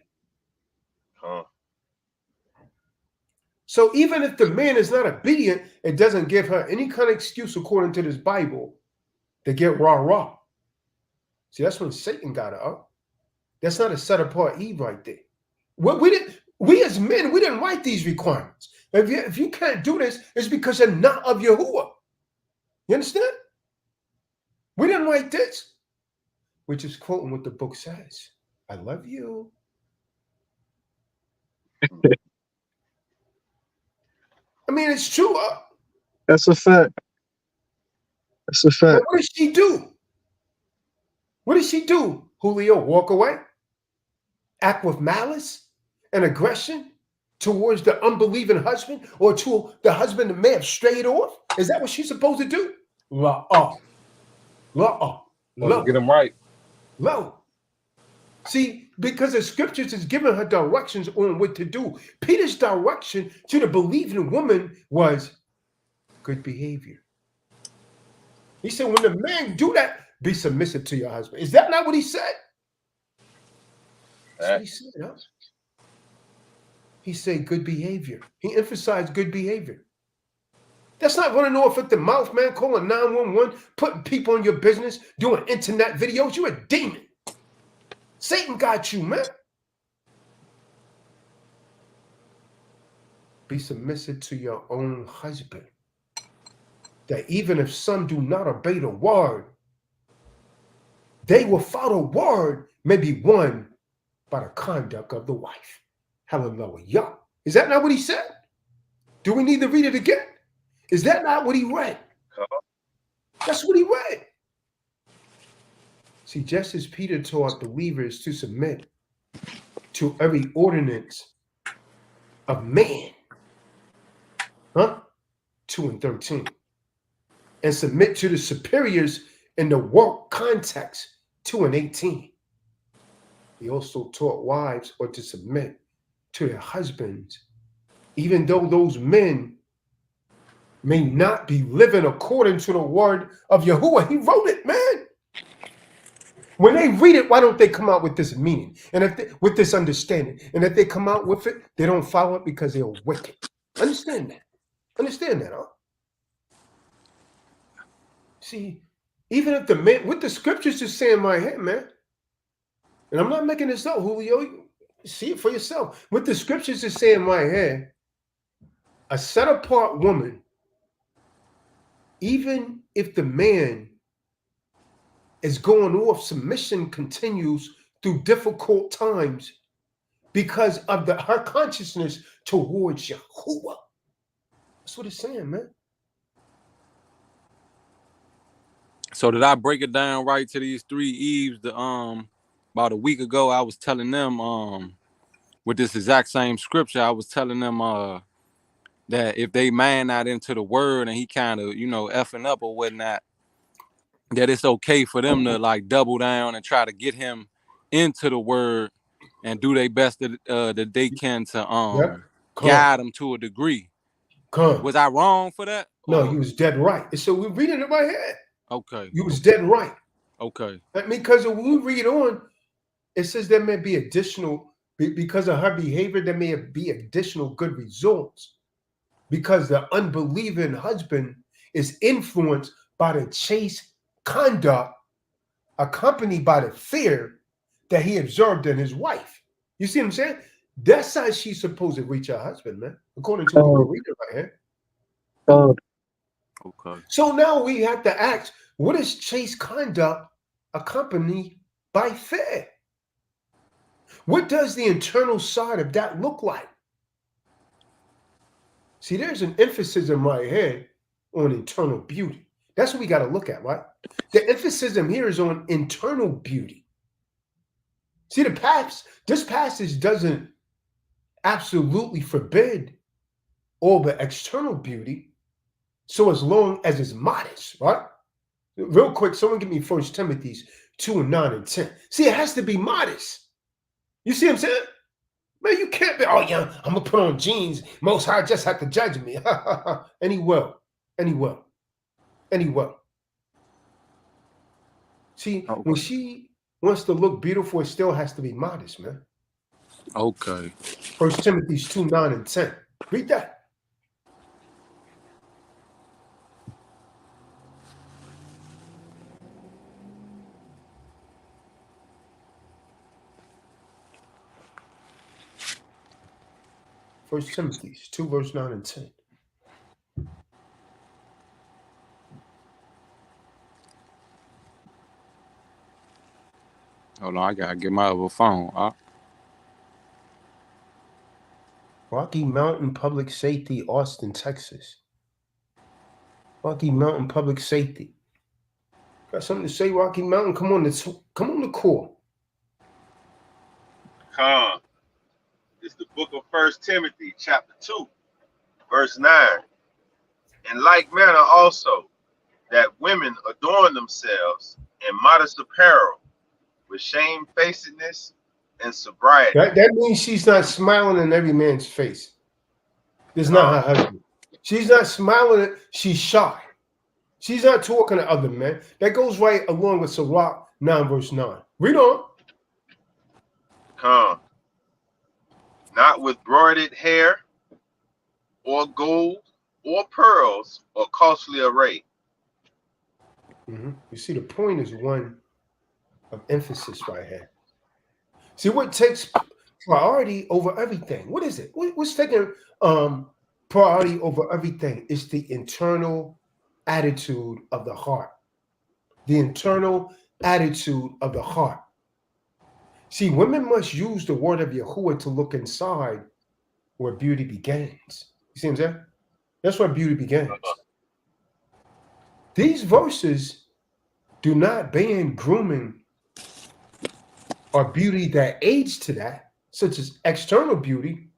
C: So even if the man is not obedient, it doesn't give her any kind of excuse, according to this Bible, to get rah-rah. See, that's when Satan got her up. That's not a set-apart Eve right there. We as men, we didn't write these requirements. If you can't do this, it's because you're not of Yahuwah. You understand? We didn't write this. We're just quoting what the book says. I love you. I mean, it's true.
F: That's a fact. That's a fact.
C: What does she do? What does she do, Julio? Walk away? Act with malice and aggression towards the unbelieving husband, or to the husband that may have strayed off? Is that what she's supposed to do? La-ah.
E: Get him right.
C: Low. See, because the scriptures is giving her directions on what to do. Peter's direction to the believing woman was good behavior. He said, when the man do that, be submissive to your husband. Is that not what he said? That's what he said, huh? He said good behavior. He emphasized good behavior. That's not running off at the mouth, man, calling 911, putting people in your business, doing internet videos. You're a demon. Satan got you, man. Be submissive to your own husband. That even if some do not obey the word, they will follow word, may be won by the conduct of the wife. Hallelujah. Is that not what he said? Do we need to read it again? Is that not what he read? That's what he read. See, just as Peter taught believers to submit to every ordinance of man, 2 and 13, and submit to the superiors in the work context, 2 and 18. He also taught wives are to submit to their husbands, even though those men may not be living according to the word of Yahuwah. He wrote it, man. When they read it, why don't they come out with this meaning and with this understanding? And if they come out with it, they don't follow it because they're wicked. Understand that. Understand that, huh? See, even if the man, what the scriptures is saying right here, man, and I'm not making this up, Julio, see it for yourself. What the scriptures is saying right here, a set-apart woman, even if the man is going off, submission continues through difficult times because of her consciousness towards Yahuwah. That's what it's saying, man.
E: So did I break it down right to these 3 Eves? About a week ago, I was telling them with this exact same scripture, I was telling them that if they man not into the word and he kind of, effing up or whatnot, that it's okay for them to like double down and try to get him into the word and do their best that they can to guide him to a degree. Was I wrong for that?
C: No, you was dead right. So we're reading it right here.
E: Okay.
C: You was dead right.
E: Okay.
C: I mean, because when we read on, it says there may be additional, because of her behavior, there may be additional good results. Because the unbelieving husband is influenced by the chaste conduct accompanied by the fear that he observed in his wife. You see what I'm saying? That's how she's supposed to reach her husband, man, according to what we're reading right here.
E: Okay.
C: So now we have to ask, what is chaste conduct accompanied by fear? What does the internal side of that look like? See, there's an emphasis right here on internal beauty. That's what we got to look at, right? The emphasis here is on internal beauty. See, this passage doesn't absolutely forbid all the external beauty, so as long as it's modest, right? Real quick, someone give me 1 Timothy 2 and 9 and 10. See, it has to be modest. You see what I'm saying? Man, you can't be, oh yeah, I'm gonna put on jeans. Most High just have to judge me. And he will. And he will. And he will. See, when
E: Okay.
C: she wants to look beautiful, it still has to be modest, man.
E: Okay.
C: 1 Timothy 2, 9 and 10. Read that. First Timothy 2, verse 9 and 10.
E: Hold on, I gotta get my other phone.
C: Rocky Mountain Public Safety, Austin, Texas. Rocky Mountain Public Safety. Got something to say, Rocky Mountain? Come on, come on the call.
D: Come. It's the book of First Timothy, chapter 2, verse 9. In like manner also, that women adorn themselves in modest apparel, with shamefacedness and sobriety.
C: That means she's not smiling in every man's face. This is not her
D: Come.
C: husband. She's not smiling. She's shy. She's not talking to other men. That goes right along with Sirach 9, verse 9. Read on.
D: Come. Not with broidered hair, or gold, or pearls, or costly array.
C: You see, the point is one of emphasis right here. See, what takes priority over everything? What is it? What's taking priority over everything? It's the internal attitude of the heart. The internal attitude of the heart. See, women must use the word of Yahuwah to look inside where beauty begins. You see what I'm saying? That's where beauty begins. These verses do not ban grooming or beauty that aids to that, such as external beauty.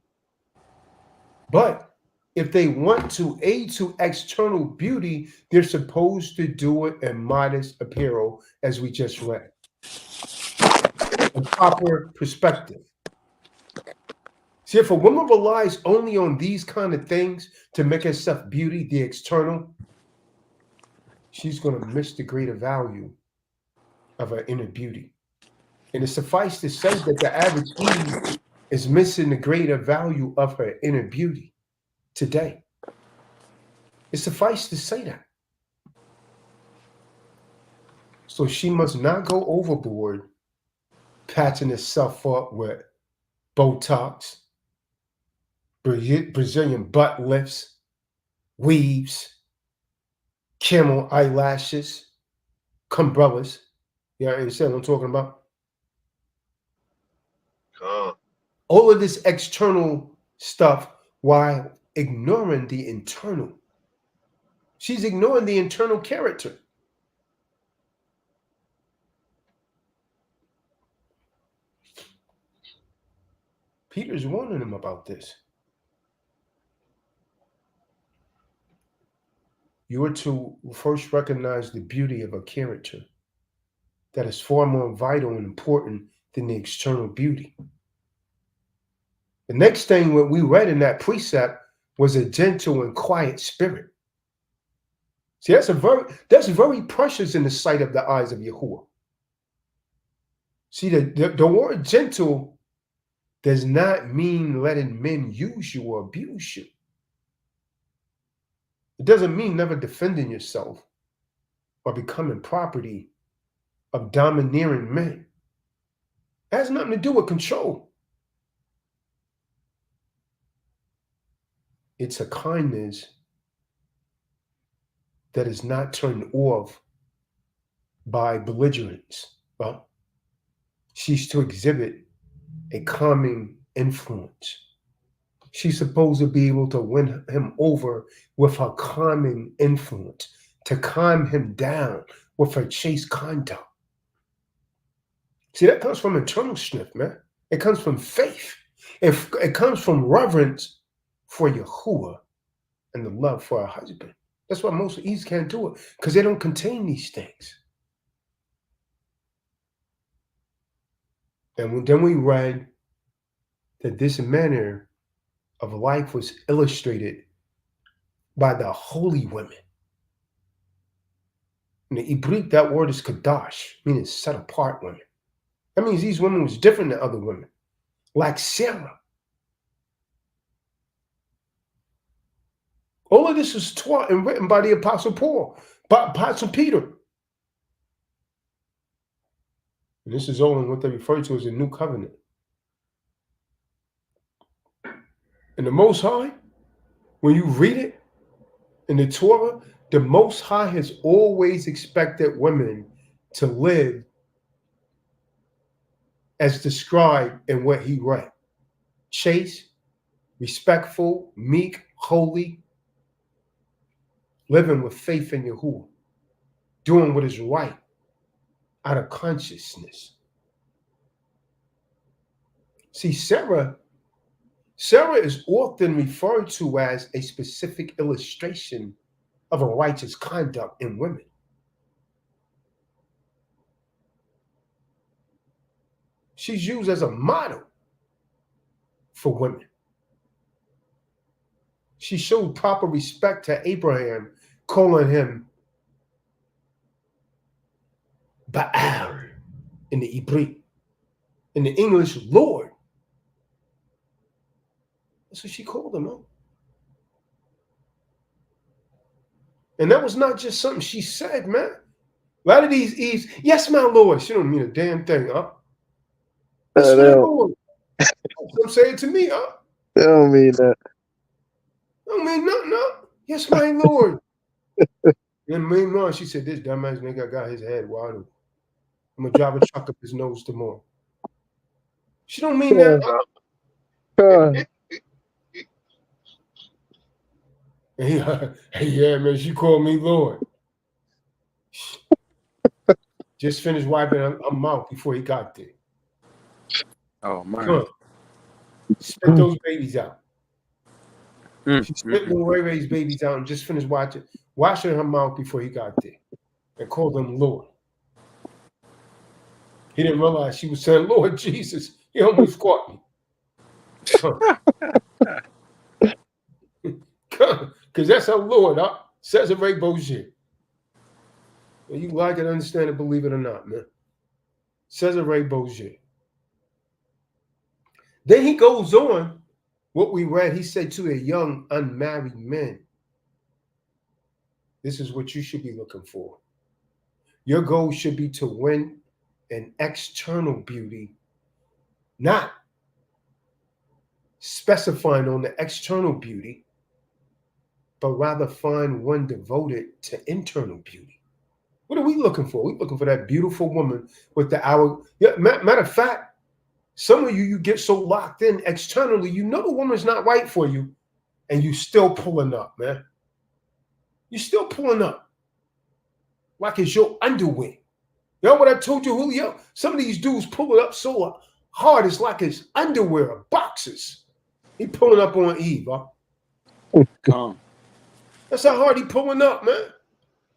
C: But if they want to aid to external beauty, they're supposed to do it in modest apparel, as we just read. A proper perspective. See, if a woman relies only on these kind of things to make herself beauty, the external, she's going to miss the greater value of her inner beauty. And it suffices to say that the average Eve is missing the greater value of her inner beauty today. It suffices to say that. So she must not go overboard, patching herself up with Botox, Brazilian butt lifts, weaves, camel eyelashes, cumbrellas. You understand what I'm talking about?
D: Come.
C: All of this external stuff while ignoring the internal. She's ignoring the internal character. Peter's warning him about this. You are to first recognize the beauty of a character that is far more vital and important than the external beauty. The next thing what we read in that precept was a gentle and quiet spirit. See, that's very precious in the sight of the eyes of Yahuwah. See, the word gentle does not mean letting men use you or abuse you. It doesn't mean never defending yourself or becoming property of domineering men. It has nothing to do with control. It's a kindness that is not turned off by belligerence. Well, she's to exhibit a calming influence. She's supposed to be able to win him over with her calming influence, to calm him down with her chaste conduct. See, that comes from internal strength, man. It comes from faith. It comes from reverence for Yahuwah and the love for her husband. That's why most Eves can't do it, because they don't contain these things. And then we read that this manner of life was illustrated by the holy women. In the Hebrew, that word is kadash, meaning set apart women. That means these women was different than other women, like Sarah. All of this was taught and written by the Apostle Paul, by Apostle Peter. And this is all in what they refer to as the New Covenant. And the Most High, when you read it in the Torah, the Most High has always expected women to live as described in what he read. Chaste, respectful, meek, holy, living with faith in Yahuwah, doing what is right out of consciousness. See, Sarah is often referred to as a specific illustration of a righteous conduct in women. She's used as a model for women. She showed proper respect to Abraham, calling him Baal in the Hebrew. In the English, Lord. That's what she called him, huh? And that was not just something she said, man. A lot of these Eves, yes, my Lord. She don't mean a damn thing, huh? Yes, my Lord. Some say it to me, huh?
F: They don't mean that.
C: I don't mean nothing, huh? Yes, my Lord. And meanwhile, she said, this dumbass nigga got his head wide open. I'm going to drive a truck up his nose tomorrow. She don't mean that, huh? Yeah, man, she called me Lord. Just finished wiping her mouth before he got there.
E: Oh, man.
C: Come on. Spit those babies out. She spit little Ray Ray's babies out and just finished washing her mouth before he got there and called him Lord. He didn't realize she was saying, Lord Jesus. He almost caught me. Because that's our Lord, huh? Cesare Borgia. You like it, understand it, believe it or not, man. Cesare Borgia. Then he goes on, what we read, he said to a young unmarried man, this is what you should be looking for. Your goal should be to win an external beauty, not specifying on the external beauty, but rather find one devoted to internal beauty. What are we looking for? We're looking for that beautiful woman with the hour. Yeah, matter of fact, some of you get so locked in externally, you know the woman's not right for you, and you still pulling up, man. You're still pulling up like it's your underwear. You know what I told you, Julio? Some of these dudes pulling up so hard, it's like his underwear or boxes. He pulling up on Eve, huh?
E: Come.
C: That's how hard he pulling up, man.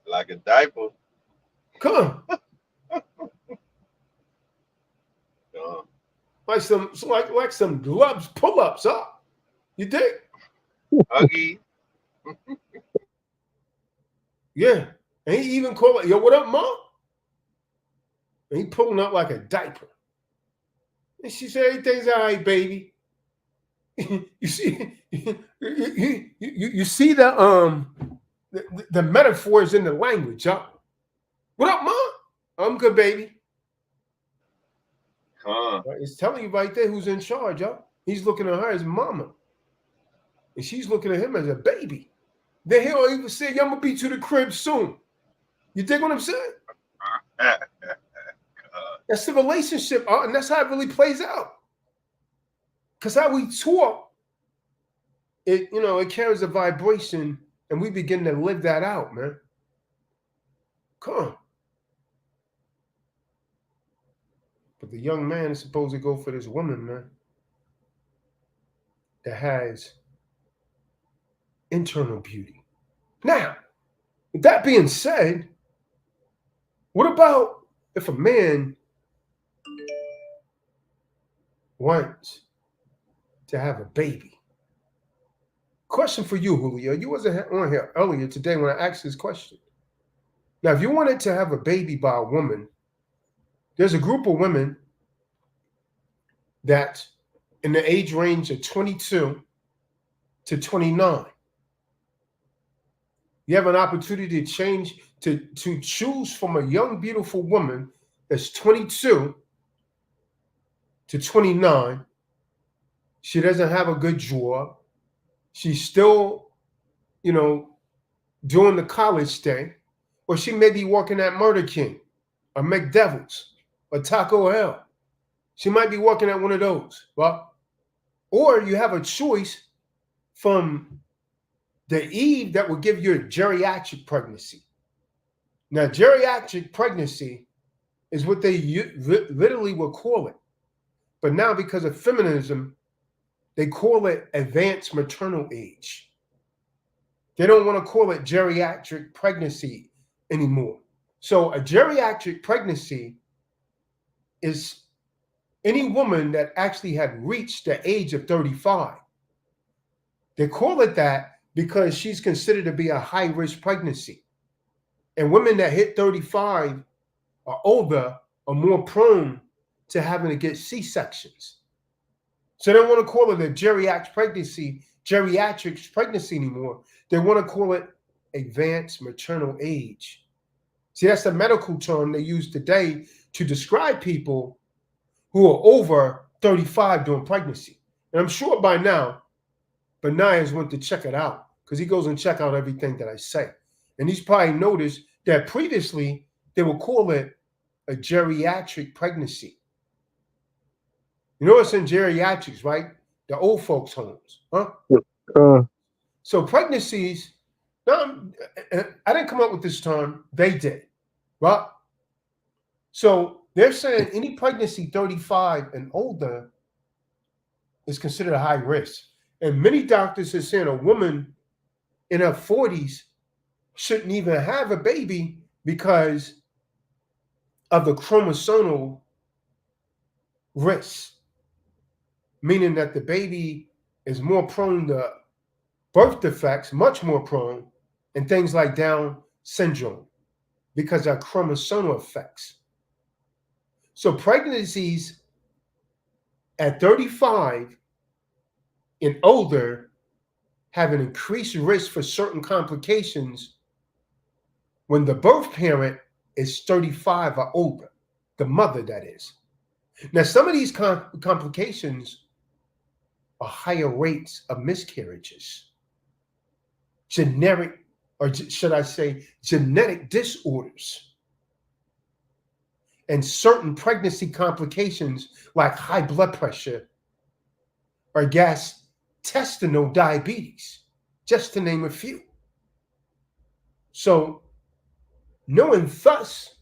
D: Like a diaper.
C: Come. Like some gloves pull-ups, huh? You dig?
D: Huggy.
C: Yeah. And he even called it, yo, what up, Mom? And he pulling up like a diaper. And she said, everything's all right, baby. You see, you see the metaphors in the language, huh? What up, Mom? I'm good, baby. It's telling you right there who's in charge, huh? He's looking at her as mama. And she's looking at him as a baby. Then he'll even say, I'm gonna be to the crib soon. You dig what I'm saying? That's the relationship, and that's how it really plays out. Because how we talk, it carries a vibration, and we begin to live that out, man. Come on. But the young man is supposed to go for this woman, man, that has internal beauty. Now, with that being said, what about if a man wants
G: to have a baby. Question for you, Julio. You wasn't on here earlier today when I asked this question. Now, if you wanted to have a baby by a woman, there's a group of women that in the age range of 22 to 29. You have an opportunity to change to choose from a young, beautiful woman that's 22 to 29. She doesn't have a good job. She's still, doing the college thing. Or she may be working at Murder King or McDevil's or Taco Hell. She might be working at one of those. Well, or you have a choice from the Eve that will give you a geriatric pregnancy. Now, geriatric pregnancy is what they literally will call it. But now, because of feminism, they call it advanced maternal age. They don't want to call it geriatric pregnancy anymore. So a geriatric pregnancy is any woman that actually had reached the age of 35. They call it that because she's considered to be a high-risk pregnancy. And women that hit 35 or older are more prone to having to get C-sections. So they don't want to call it a geriatric pregnancy anymore. They want to call it advanced maternal age. See, that's the medical term they use today to describe people who are over 35 during pregnancy. And I'm sure by now, Benayas went to check it out because he goes and check out everything that I say. And he's probably noticed that previously they would call it a geriatric pregnancy. You know what's in geriatrics, right? The old folks' homes, huh? So pregnancies, now, I didn't come up with this term, they did, right? So they're saying any pregnancy 35 and older is considered a high risk. And many doctors are saying a woman in her 40s shouldn't even have a baby because of the chromosomal risk, meaning that the baby is more prone to birth defects, much more prone, and things like Down syndrome because of chromosomal effects. So pregnancies at 35 and older have an increased risk for certain complications when the birth parent is 35 or older, the mother, that is. Now, some of these complications are higher rates of miscarriages, genetic disorders, and certain pregnancy complications like high blood pressure or gastrointestinal diabetes, just to name a few. So, knowing thus,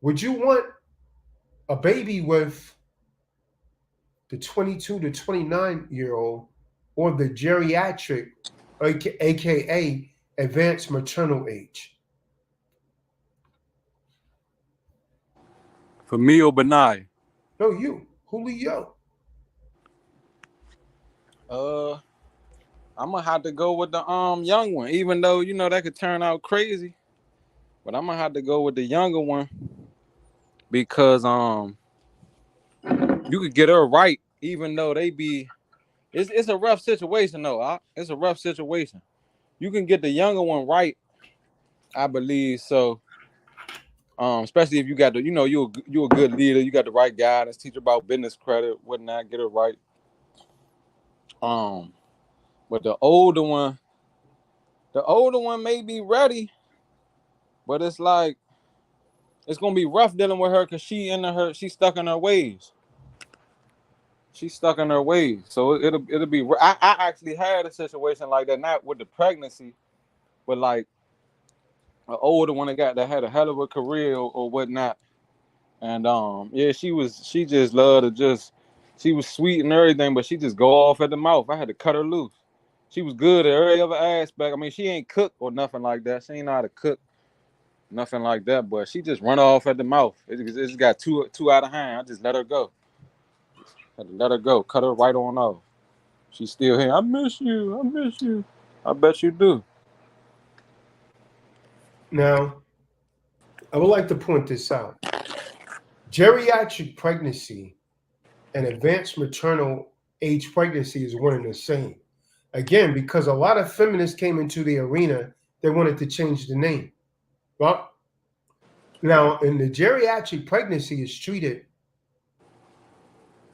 G: would you want a baby with the 22 to 29-year-old or the geriatric, aka advanced maternal age?
E: For me or Benai?
G: No, you, Julio.
E: I'm gonna have to go with the young one, even though that could turn out crazy. But I'm gonna have to go with the younger one because you could get her right, even though it's a rough situation though. It's a rough situation. You can get the younger one right, I believe so. Especially if you got you're a good leader, you got the right guidance, teach her about business credit, whatnot, get her right. But the older one may be ready, but it's like it's gonna be rough dealing with her because she's stuck in her ways. She's stuck in her ways, so it'll be. I actually had a situation like that, not with the pregnancy, but like an older one that had a hell of a career or whatnot, and yeah, she just loved to she was sweet and everything, but she just go off at the mouth. I had to cut her loose. She was good at every other aspect. I mean, she ain't cook or nothing like that. She ain't know how to cook, nothing like that. But she just run off at the mouth. It just got too out of hand. I just let her go. Had to let her go, cut her right on off. She's still here. I miss you. I miss you. I bet you do.
G: Now, I would like to point this out. Geriatric pregnancy and advanced maternal age pregnancy is one and the same. Again, because a lot of feminists came into the arena, they wanted to change the name. Well, now, in the geriatric pregnancy is treated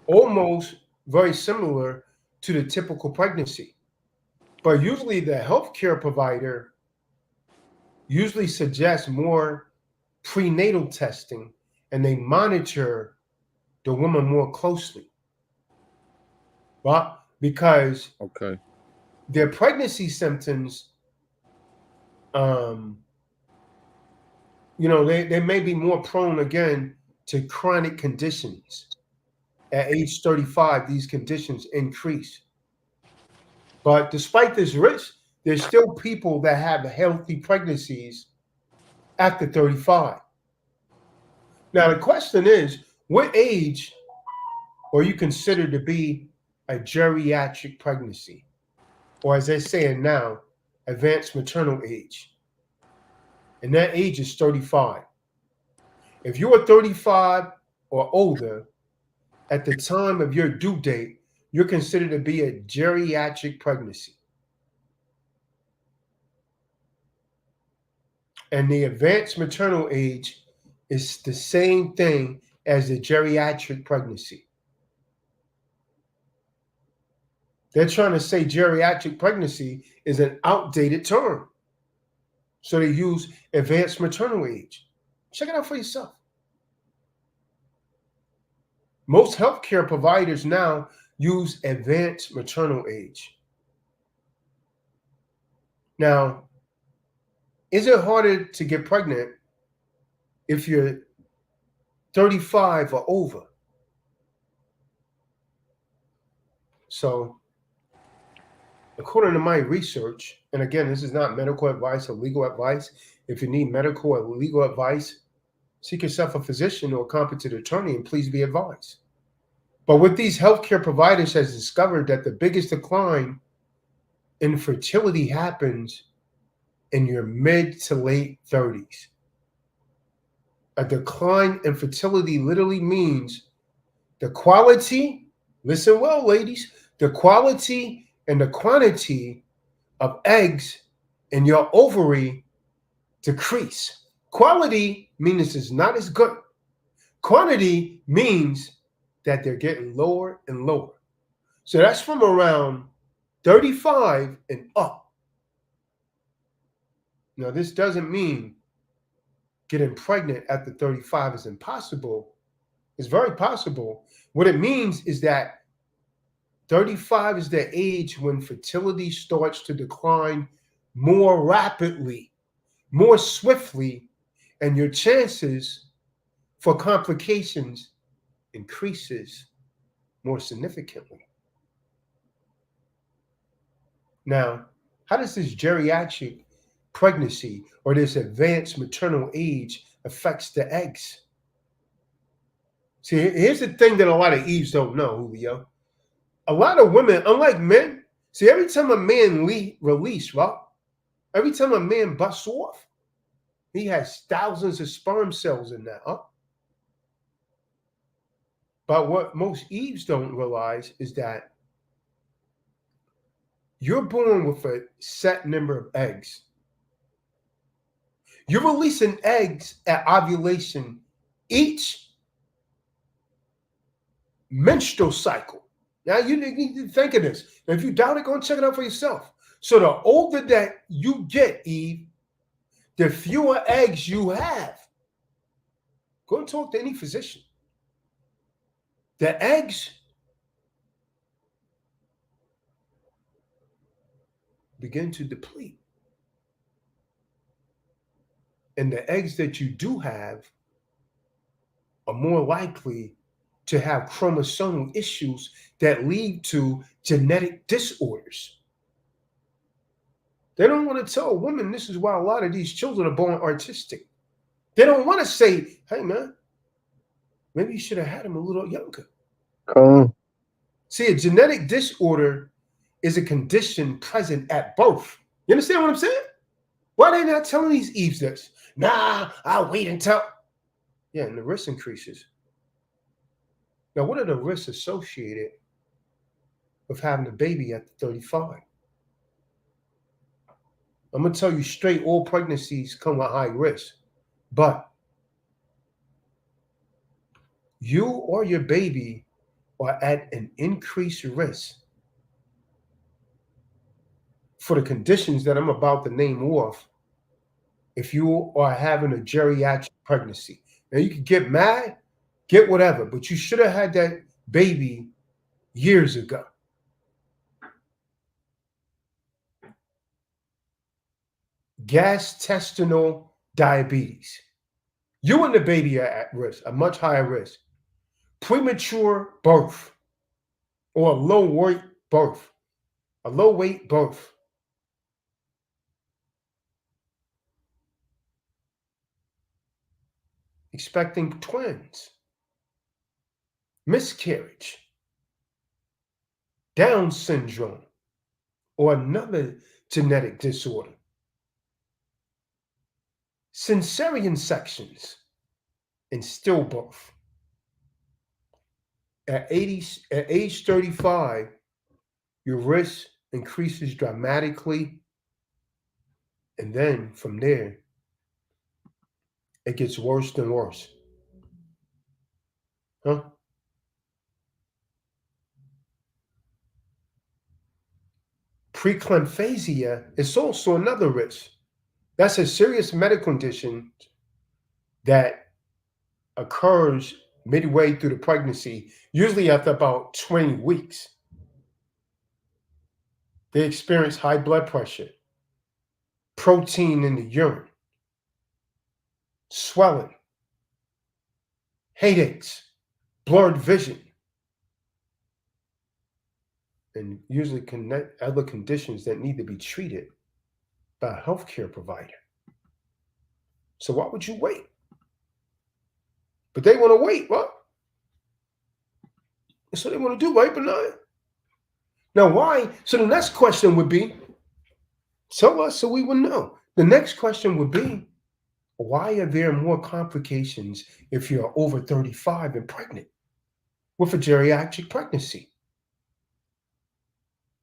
G: almost very similar to the typical pregnancy. But usually the healthcare provider usually suggests more prenatal testing and they monitor the woman more closely. Well, because
E: Okay.
G: their pregnancy symptoms, they may be more prone again to chronic conditions. At age 35, these conditions increase. But despite this risk, there's still people that have healthy pregnancies after 35. Now, the question is, what age are you considered to be a geriatric pregnancy? Or as they're saying now, advanced maternal age. And that age is 35. If you are 35 or older, at the time of your due date, you're considered to be a geriatric pregnancy. And the advanced maternal age is the same thing as the geriatric pregnancy. They're trying to say geriatric pregnancy is an outdated term. So they use advanced maternal age. Check it out for yourself. Most healthcare providers now use advanced maternal age. Now, is it harder to get pregnant if you're 35 or over? So, according to my research, and again, this is not medical advice or legal advice. If you need medical or legal advice, seek yourself a physician or a competent attorney and please be advised. But what these healthcare providers has discovered that the biggest decline in fertility happens in your mid to late 30s. A decline in fertility literally means the quality, listen well, ladies, the quality and the quantity of eggs in your ovary decrease. Quality means it's not as good. Quantity means that they're getting lower and lower. So that's from around 35 and up. Now, this doesn't mean getting pregnant after 35 is impossible. It's very possible. What it means is that 35 is the age when fertility starts to decline more rapidly, more swiftly, and your chances for complications increases more significantly. Now, how does this geriatric pregnancy or this advanced maternal age affects the eggs? See, here's the thing that a lot of Eves don't know, Julio. A lot of women, unlike men, see, every time a man release, right? Every time a man busts off, he has thousands of sperm cells in that, huh? But what most Eves don't realize is that you're born with a set number of eggs. You're releasing eggs at ovulation each menstrual cycle. Now, you need to think of this. And if you doubt it, go and check it out for yourself. So the older that you get, Eve, the fewer eggs you have. Go and talk to any physician. The eggs begin to deplete. And the eggs that you do have are more likely to have chromosomal issues that lead to genetic disorders. They don't want to tell a woman this is why a lot of these children are born artistic. They don't want to say, hey, man, maybe you should have had him a little younger.
F: Come on.
G: See, a genetic disorder is a condition present at birth. You understand what I'm saying? Why are they not telling these Eves this? Nah, I'll wait until. Yeah, and the risk increases. Now, what are the risks associated with having a baby at 35? I'm going to tell you straight, all pregnancies come with high risk. But you or your baby are at an increased risk for the conditions that I'm about to name off if you are having a geriatric pregnancy. Now, you can get mad, get whatever, but you should have had that baby years ago. Gastrointestinal diabetes. You and the baby are at risk, a much higher risk. Premature birth or a low weight birth. A low weight birth. Expecting twins. Miscarriage. Down syndrome or another genetic disorder. Cesarean sections and stillbirth. At age 35, your risk increases dramatically, and then from there, it gets worse and worse. Huh? Preeclampsia is also another risk. That's a serious medical condition that occurs midway through the pregnancy, usually after about 20 weeks. They experience high blood pressure, protein in the urine, swelling, headaches, blurred vision, and usually connect other conditions that need to be treated by a healthcare provider. So why would you wait? But they want to wait, what? That's what they want to do, right, Benaiah? Now, why? So the next question would be, tell us so we would know. The next question would be, why are there more complications if you're over 35 and pregnant with a geriatric pregnancy?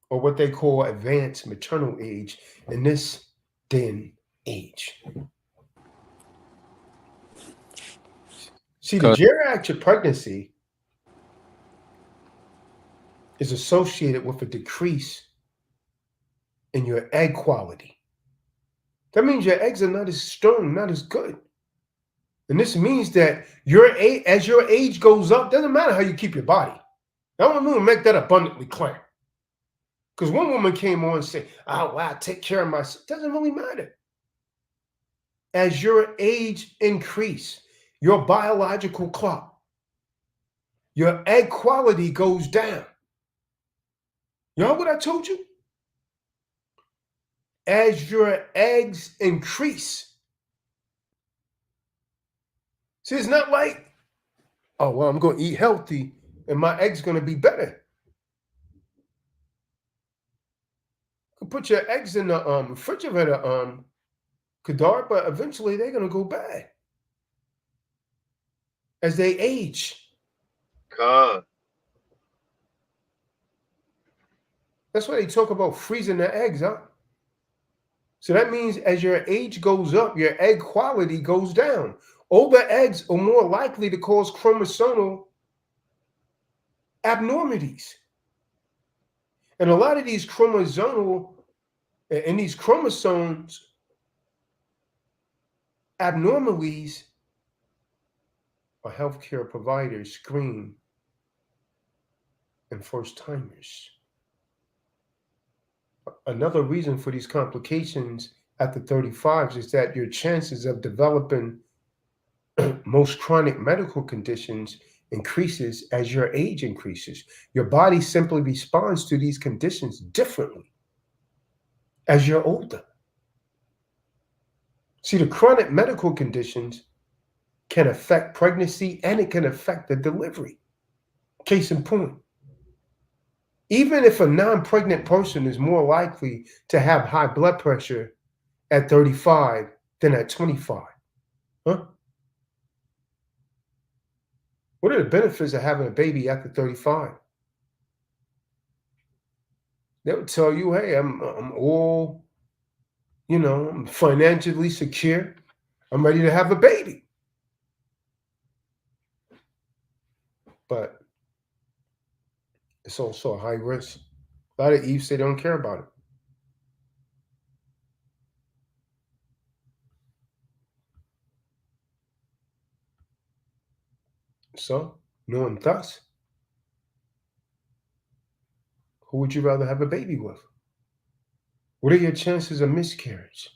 G: Or what they call advanced maternal age in this day and age. See, the geriatric pregnancy is associated with a decrease in your egg quality. That means your eggs are not as strong, not as good. And this means that as your age goes up, doesn't matter how you keep your body. I want to make that abundantly clear. Because one woman came on and said, oh, wow, take care of myself. It doesn't really matter. As your age increase, your biological clock, your egg quality goes down. You know what I told you? As your eggs increase. See, it's not like, oh, well, I'm going to eat healthy and my egg's going to be better. You can put your eggs in the refrigerator, Kadar, but eventually they're going to go bad as they age.
D: God.
G: That's why they talk about freezing the eggs, huh? So that means as your age goes up, your egg quality goes down. Older eggs are more likely to cause chromosomal abnormalities. And a lot of these chromosomes abnormalities are healthcare providers screen and first timers. Another reason for these complications after 35 is that your chances of developing most chronic medical conditions increases as your age increases. Your body simply responds to these conditions differently as you're older. See, the chronic medical conditions can affect pregnancy and it can affect the delivery. Case in point, Even if a non-pregnant person is more likely to have high blood pressure at 35 than at 25. Huh? What are the benefits of having a baby after 35? They would tell you, hey, I'm all, I'm financially secure. I'm ready to have a baby. But it's also a high risk. A lot of Eves, they don't care about it. So, knowing thus, who would you rather have a baby with? What are your chances of miscarriage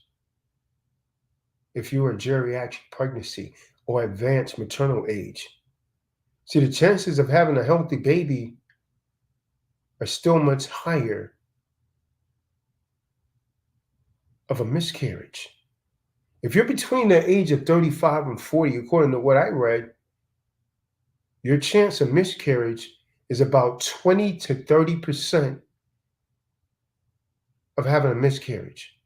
G: if you are geriatric pregnancy or advanced maternal age? See, the chances of having a healthy baby are still much higher of a miscarriage. If you're between the age of 35 and 40, according to what I read, your chance of miscarriage is about 20 to 30% of having a miscarriage.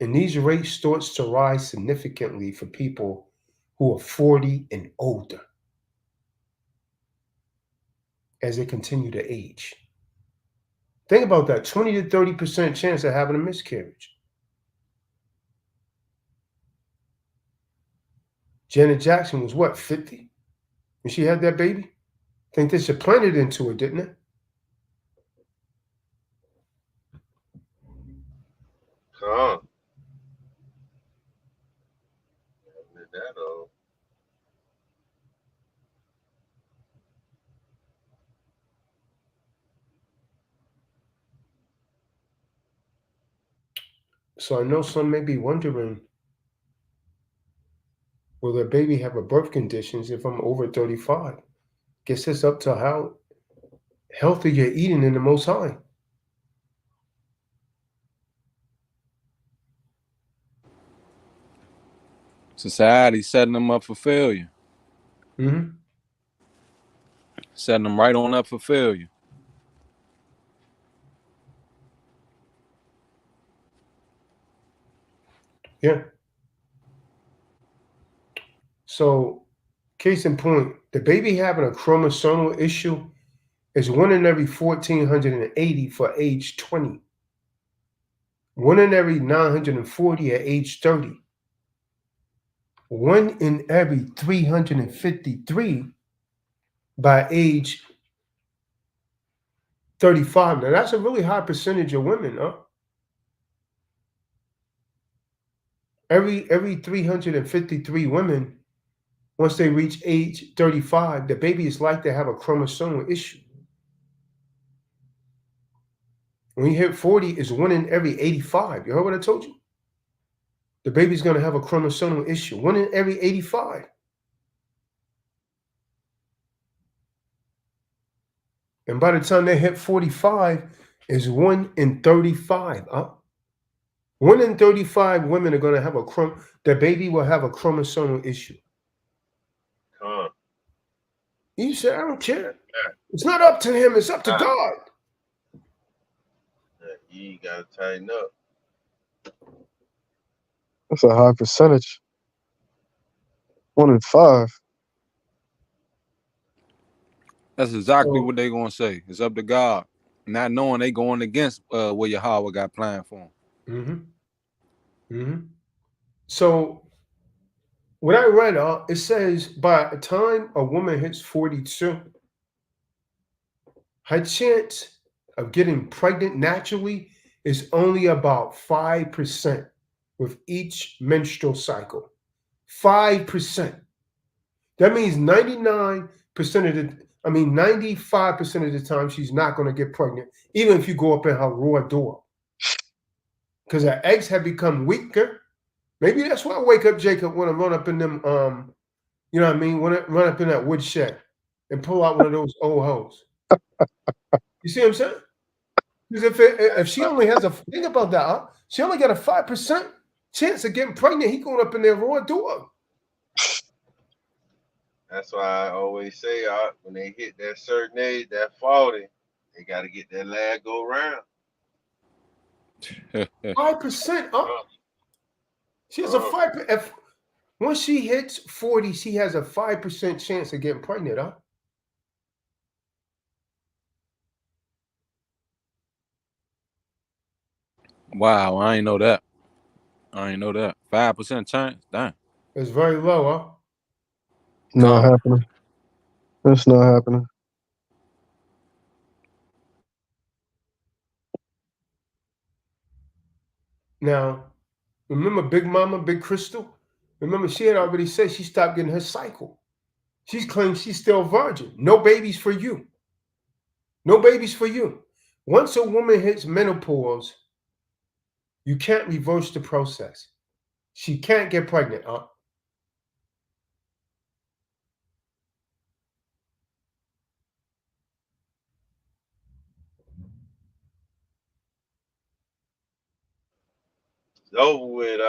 G: And these rates starts to rise significantly for people who are 40 and older as they continue to age. Think about that, 20 to 30% chance of having a miscarriage. Janet Jackson was what, 50 when she had that baby? I think they supplanted into it, didn't it?
D: Con.
G: So I know some may be wondering, will their baby have a birth conditions if I'm over 35? Guess it's up to how healthy you're eating in the Most High.
E: Society setting them up for failure.
G: Mm-hmm.
E: Setting them right on up for failure.
G: Yeah. So, case in point, the baby having a chromosomal issue is 1 in every 1,480 for age 20, 1 in every 940 at age 30, 1 in every 353 by age 35. Now, that's a really high percentage of women, huh? Every 353 women, once they reach age 35, the baby is likely to have a chromosomal issue. When you hit 40, it's 1 in every 85. You heard what I told you? The baby's going to have a chromosomal issue. 1 in every 85. And by the time they hit 45, it's 1 in 35. 1 in 35 women are going to have the baby will have a chromosomal issue.
D: Con.
G: You said, I don't care. It's not up to him, it's up to God.
D: You gotta tighten up.
F: That's a high percentage. 1 in 5.
E: That's exactly what they're gonna say. It's up to God, not knowing they going against what Yahweh got planned for them.
G: Mm-hmm. Mm-hmm. So what I read, it says by the time a woman hits 42, her chance of getting pregnant naturally is only about 5% with each menstrual cycle. 5%. That means 95% of the time she's not going to get pregnant, even if you go up in her raw door. Because her eggs have become weaker. Maybe that's why I wake up, Jacob, when I run up in them, you know what I mean? When I run up in that woodshed and pull out one of those old hoes. You see what I'm saying? Because if she only has think about that, huh? She only got a 5% chance of getting pregnant. He going up in there raw door.
D: That's why I always say, when they hit that certain age, that 40, they got to get that lad go round.
G: 5%. She has a 5%. Once she hits 40, she has a 5% chance of getting pregnant.
E: Wow, I ain't know that. 5% chance. Damn.
G: It's very low.
F: Not
E: Calm.
F: happening. That's not happening.
G: Now, remember Big Mama, Big Crystal? Remember, she had already said she stopped getting her cycle. She's claimed she's still a virgin. No babies for you. No babies for you. Once a woman hits menopause, you can't reverse the process. She can't get pregnant.
D: It's over with,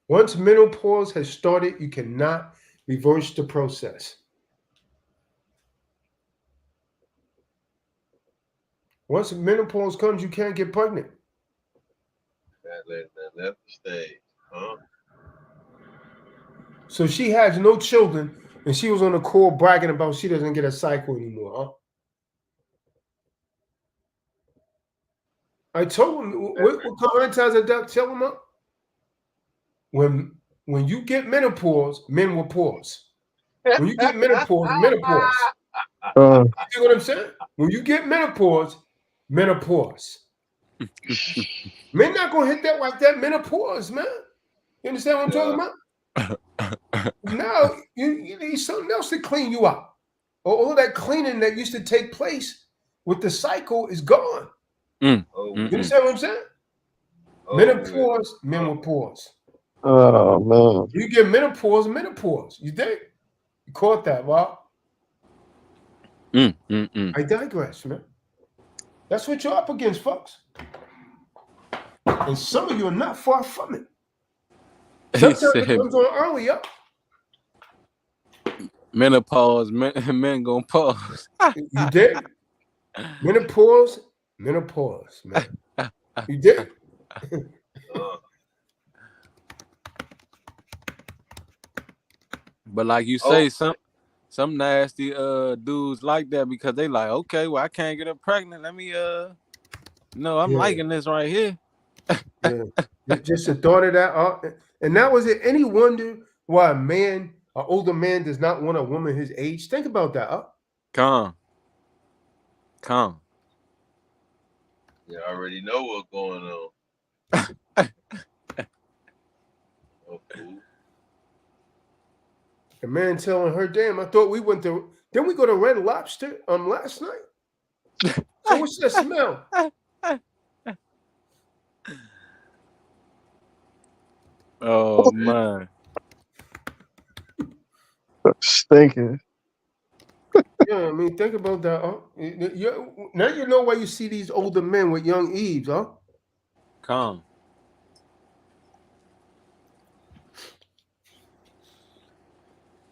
G: Once menopause has started, you cannot reverse the process. Once menopause comes, you can't get pregnant.
D: That lady that left the stage,
G: So she has no children, and she was on the call bragging about she doesn't get a cycle anymore. I told him, what kind of times I tell him up? When you get menopause, men will pause. When you get menopause.
F: Uh,
G: You see what I'm saying? When you get menopause. Men not gonna hit that like that. Menopause, man. You understand what I'm talking about? Now you need something else to clean you up. All of that cleaning that used to take place with the cycle is gone.
E: Mm.
G: You understand what I'm saying? Menopause, men will pause.
F: oh man.
G: You get menopause. You think? You caught that, Rob? I digress, man. That's what you're up against, folks. And some of you are not far from it.
E: He
G: Sometimes it
E: said,
G: comes on earlier.
E: menopause, men gonna pause.
G: You did? Menopause, man. You did?
E: But like you say, some nasty dudes like that because they like, okay, well, I can't get her pregnant. Let me no, I'm liking this right here.
G: Yeah. Just the thought of that. And now is it any wonder why an older man does not want a woman his age? Think about that.
E: Calm.
D: You already know what's going on.
G: The man telling her, damn, I thought we went to, didn't we go to Red Lobster last night? So what's that smell?
E: Oh man.
F: Stinking.
G: Yeah, I mean, think about that. Now you know why you see these older men with young Eves,
E: Calm.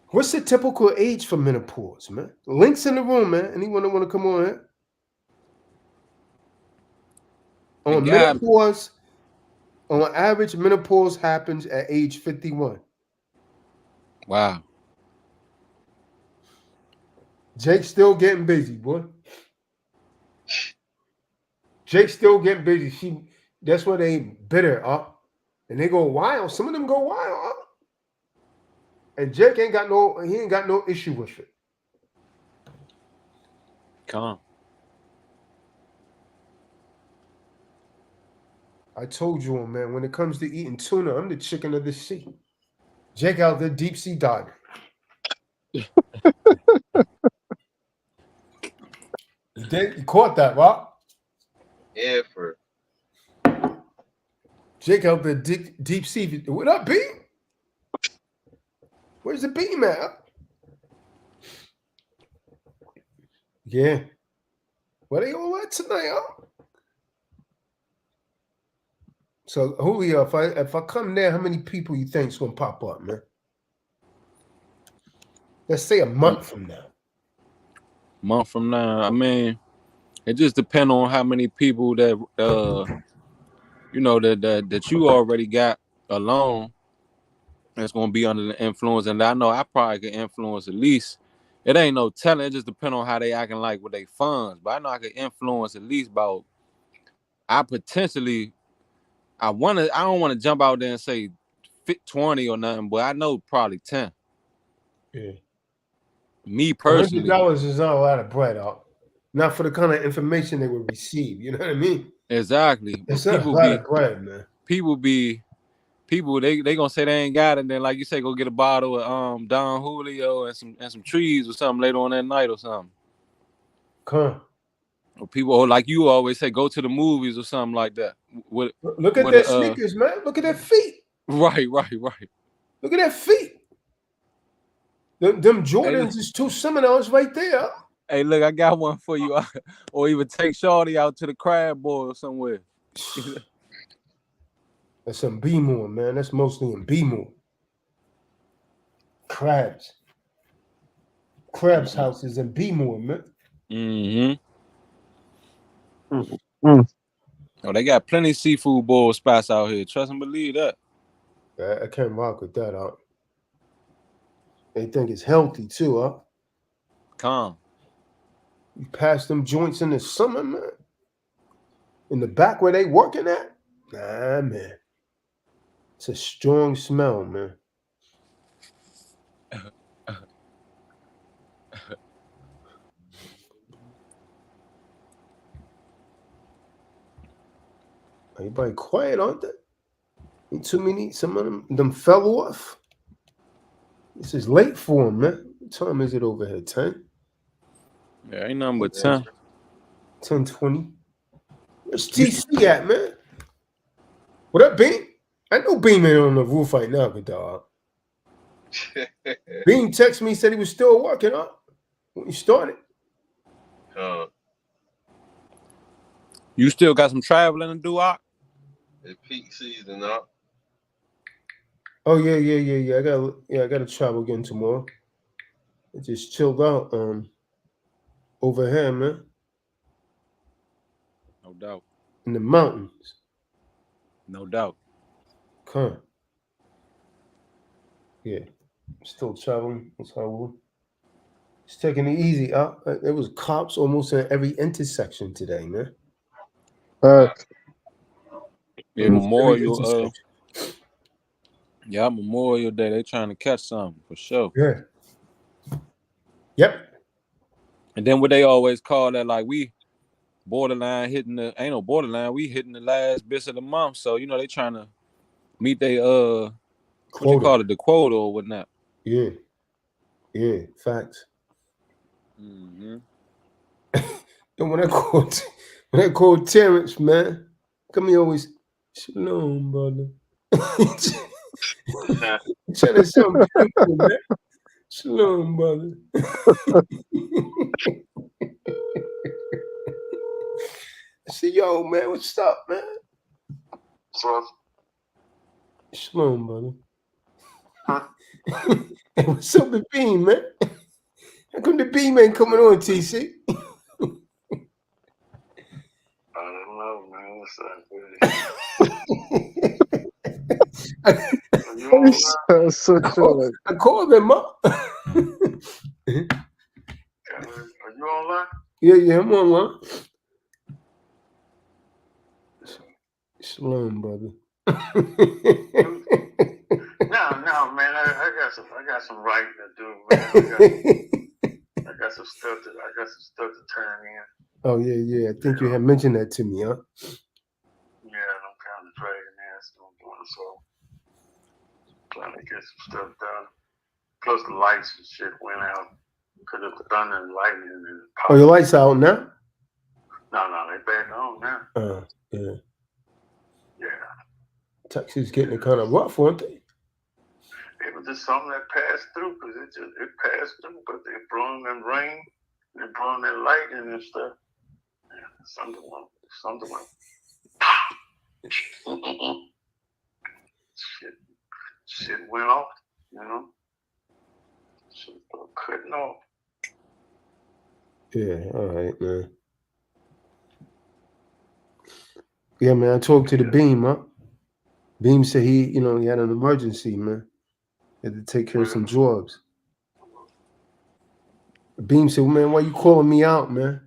G: What's the typical age for menopause, man? Links in the room, man. Anyone that want to come on here? On menopause, on average, menopause happens at age 51.
E: Wow.
G: Jake's still getting busy, boy. Jake's still getting busy. That's why they bitter, and they go wild. Some of them go wild, and Jake ain't got no issue with it.
E: Calm.
G: I told you, man, when it comes to eating tuna, I'm the chicken of the sea. Jake out there deep sea diving. You caught that, Rob?
D: Effort.
G: Jake out there deep sea. What up, B? Where's the beam at? Yeah. Where they all at tonight, So Julio, if I come there, how many people you think's gonna pop up, man? Let's say a month from now.
E: Month from now, I mean, it just depends on how many people that you know that you already got alone that's gonna be under the influence. And I know I probably can influence at least. It ain't no telling. It just depends on how they acting like with their funds. But I know I can influence at least about. I potentially. I don't want to jump out there and say 20 or nothing, but I know probably 10.
G: Yeah.
E: Me personally.
G: $100 is not a lot of bread, not for the kind of information they would receive. You know what I mean?
E: Exactly. But
G: It's not a lot of bread, man.
E: People they gonna say they ain't got it, and then like you say, go get a bottle of Don Julio and some trees or something later on that night or something.
G: Come.
E: Or people like you always say, go to the movies or something like that.
G: Look at their sneakers, man. Look at their feet.
E: Right.
G: Look at their feet. Them Jordans is 2 seminars right there.
E: Hey, look, I got one for you. Or even take Shorty out to the crab boil or somewhere.
G: That's in B-more, man. That's mostly in B-more. Crabs house is in B-more, man.
E: Mm-hmm.
F: Mm.
E: Oh, they got plenty of seafood boil spots out here. Trust and believe that.
G: I can't rock with that, huh? They think it's healthy too, huh?
E: Calm.
G: You pass them joints in the summer, man. In the back where they working at? Nah, man. It's a strong smell, man. Everybody quiet, aren't they? Ain't too many. Some of them fell off. This is late for them, man. What time is it over here? 10?
E: Yeah, ain't nothing but 10.
G: 10:20. Where's TC at, man? What up, Bean? I know Bean ain't on the roof right now, good dog. Bean texted me, said he was still working up when he started.
E: You still got some traveling to do, Ock?
D: It's peak season, up.
G: Oh yeah. I gotta travel again tomorrow. I just chilled out over here, man.
E: No doubt.
G: In the mountains.
E: No doubt.
G: Come. Yeah. Still traveling. It's taking it easy. There was cops almost at every intersection today, man.
E: Yeah, Memorial Memorial Day. They trying to catch something for sure.
G: Yeah. Yep.
E: And then what they always call that, like we borderline hitting the ain't no borderline, we hitting the last bits of the month. So you know they trying to meet they what you call it, the quota or whatnot.
G: Yeah. Facts.
E: Mm-hmm.
G: And when I called Terrence, man, come here always shalom, brother. Trying to sound beautiful, man. Shalom, brother. I said, yo, man, what's up, man? Shalom, brother. Hey, what's up with Bean, man? How come the Bean ain't coming on, TC?
H: I don't know, man. What's up,
F: So
G: I called them up.
H: Are you online?
G: Yeah, I'm online. Shalom, brother.
H: No, man. I got some writing to do, man. I got some stuff to turn in.
G: Oh yeah. I think you had mentioned that to me, huh?
H: Yeah, I'm kind of dragging ass doing so. Trying to get some stuff done. Plus the lights and shit went out because of the thunder and lightning and
G: Oh, your lights out now?
H: No, they back on now.
G: Yeah.
H: Yeah.
G: Texas getting kind of rough, weren't they?
H: It was just something that passed through because it passed through, but they blowing that rain, they blowing that lightning and stuff. Yeah, something went. Shit went off, you know. Shit start cutting off.
G: Yeah, all right, man. Yeah, man, I talked to the Beam, huh? Beam said he had an emergency, man. He had to take care of some jobs. Beam said, man, why you calling me out, man?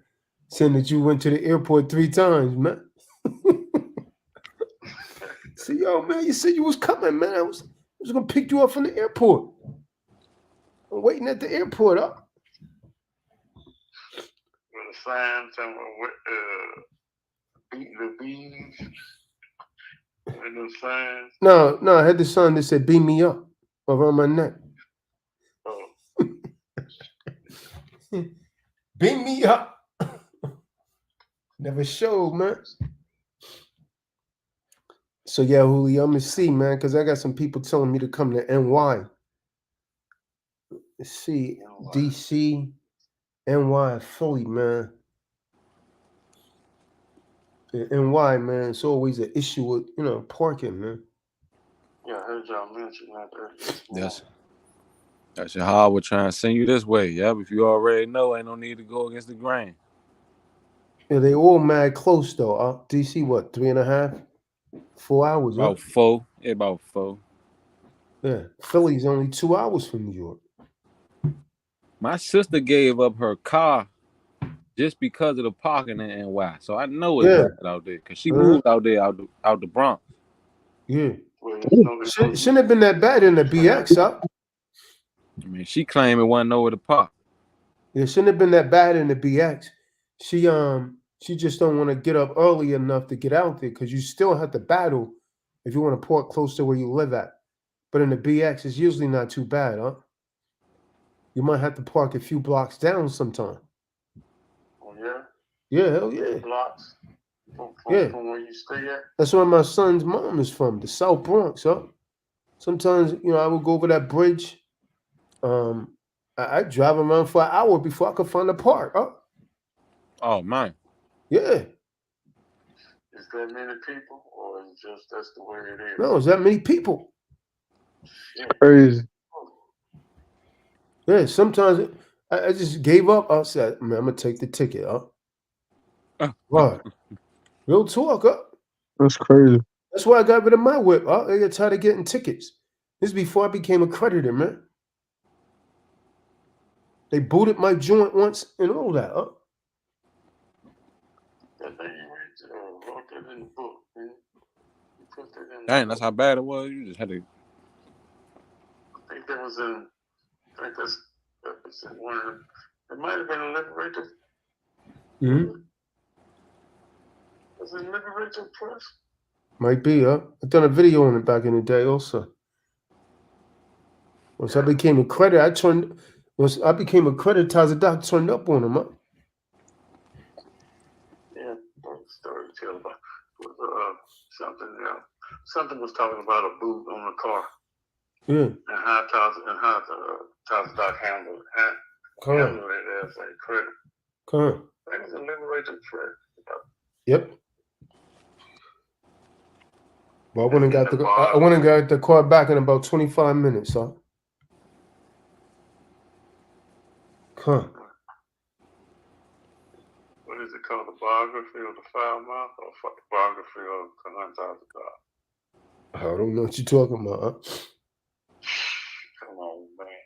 G: Saying that you went to the airport 3 times, man. See, yo, man, you said you was coming, man. I was gonna pick you up from the airport. I'm waiting at the airport, huh?
H: With a sign telling beat the bees. And those signs.
G: No, I had the sign that said beam me up around my neck.
H: Oh.
G: Beam me up. Never showed, man. So yeah, Julio, I'm gonna see, man, because I got some people telling me to come to NY. Let's see, DC, NY, Philly, man. In NY, man, it's always an issue with parking, man.
H: Yeah, I heard y'all mention that earlier.
E: That's how I would try and send you this way. Yep, if you already know, ain't no need to go against the grain.
G: Yeah, they all mad close though. DC, what, 3.5, 4 hours?
E: About 4. Yeah, about 4.
G: Yeah, Philly's only 2 hours from New York.
E: My sister gave up her car just because of the parking in NY. So I know it's bad out there because she moved out there out the Bronx.
G: Yeah. Shouldn't have been that bad in the BX, huh?
E: I mean, she claimed it wasn't nowhere to park.
G: It shouldn't have been that bad in the BX. She just don't want to get up early enough to get out there because you still have to battle if you want to park close to where you live at. But in the BX, it's usually not too bad, huh? You might have to park a few blocks down sometime.
H: Oh, yeah?
G: Yeah, hell yeah.
H: Blocks? From where you stay at?
G: That's where my son's mom is from, the South Bronx, huh? Sometimes, I would go over that bridge. I drive around for an hour before I could find a park, huh?
E: Oh, man.
G: Yeah.
H: Is there many people, or is just that's the way it is?
G: No, is that many people?
F: Yeah. Crazy.
G: Yeah, sometimes I just gave up. I said, man, I'm going to take the ticket, huh? Right. Real talk, huh?
F: That's crazy.
G: That's why I got rid of my whip, huh? I got tired of getting tickets. This is before I became a creditor, man. They booted my joint once and all that, huh?
H: Wrote that in the book, man. You put that in
E: Dang, that's how bad it was. You just had to.
H: I think that was in. I think that's in one of them. It might have been a Liberator.
G: Mm-hmm.
H: Was it Liberator Press?
G: Might be, huh? I've done a video on it back in the day also. Once I became a creditor, once I became a creditor, the doctor turned up on him, huh?
H: Yeah, story to tell about was something was talking about a boot on the car.
G: Yeah.
H: And how the doc handled it as a credit. That was a Liberator Press.
G: Yep. Well, I went and got the car back in about 25 minutes, huh?
H: What is it called? The biography of the foul mouth or biography of the $100,000?
G: I don't know what you're talking about, huh?
H: Come on, man.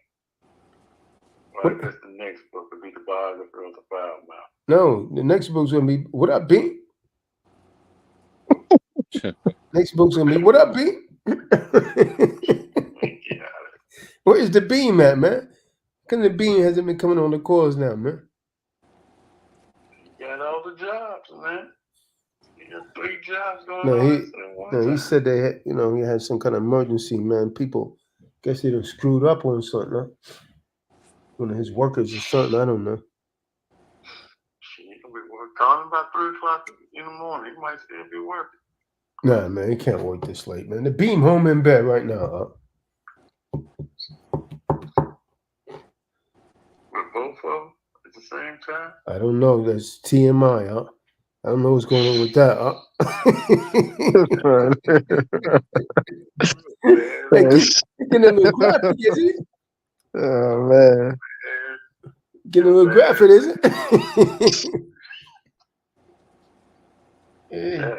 H: Well, I guess the next book would be the biography of the foul mouth.
G: No, the next book's gonna be What Up, B? Next book's gonna be What Up, B? Where's the Beam at, man? Because the Beam hasn't been coming on the calls now, man.
H: You got all the jobs, man. You got 3 jobs going on.
G: He said they had, he had some kind of emergency, man. People, guess they done screwed up on something, huh? One of his workers or something, I don't know.
H: Shit, he gonna be calling about 3 o'clock in the morning. He might still be working.
G: Nah, man, he can't work this late, man. The Beam home in bed right now, huh?
H: With both of them at the same time?
G: I don't know. That's TMI, huh? I don't know what's going on with that, huh? Like, getting a little graphic, is it?
F: Oh man.
G: Getting a little graphic, isn't it?
H: Yeah.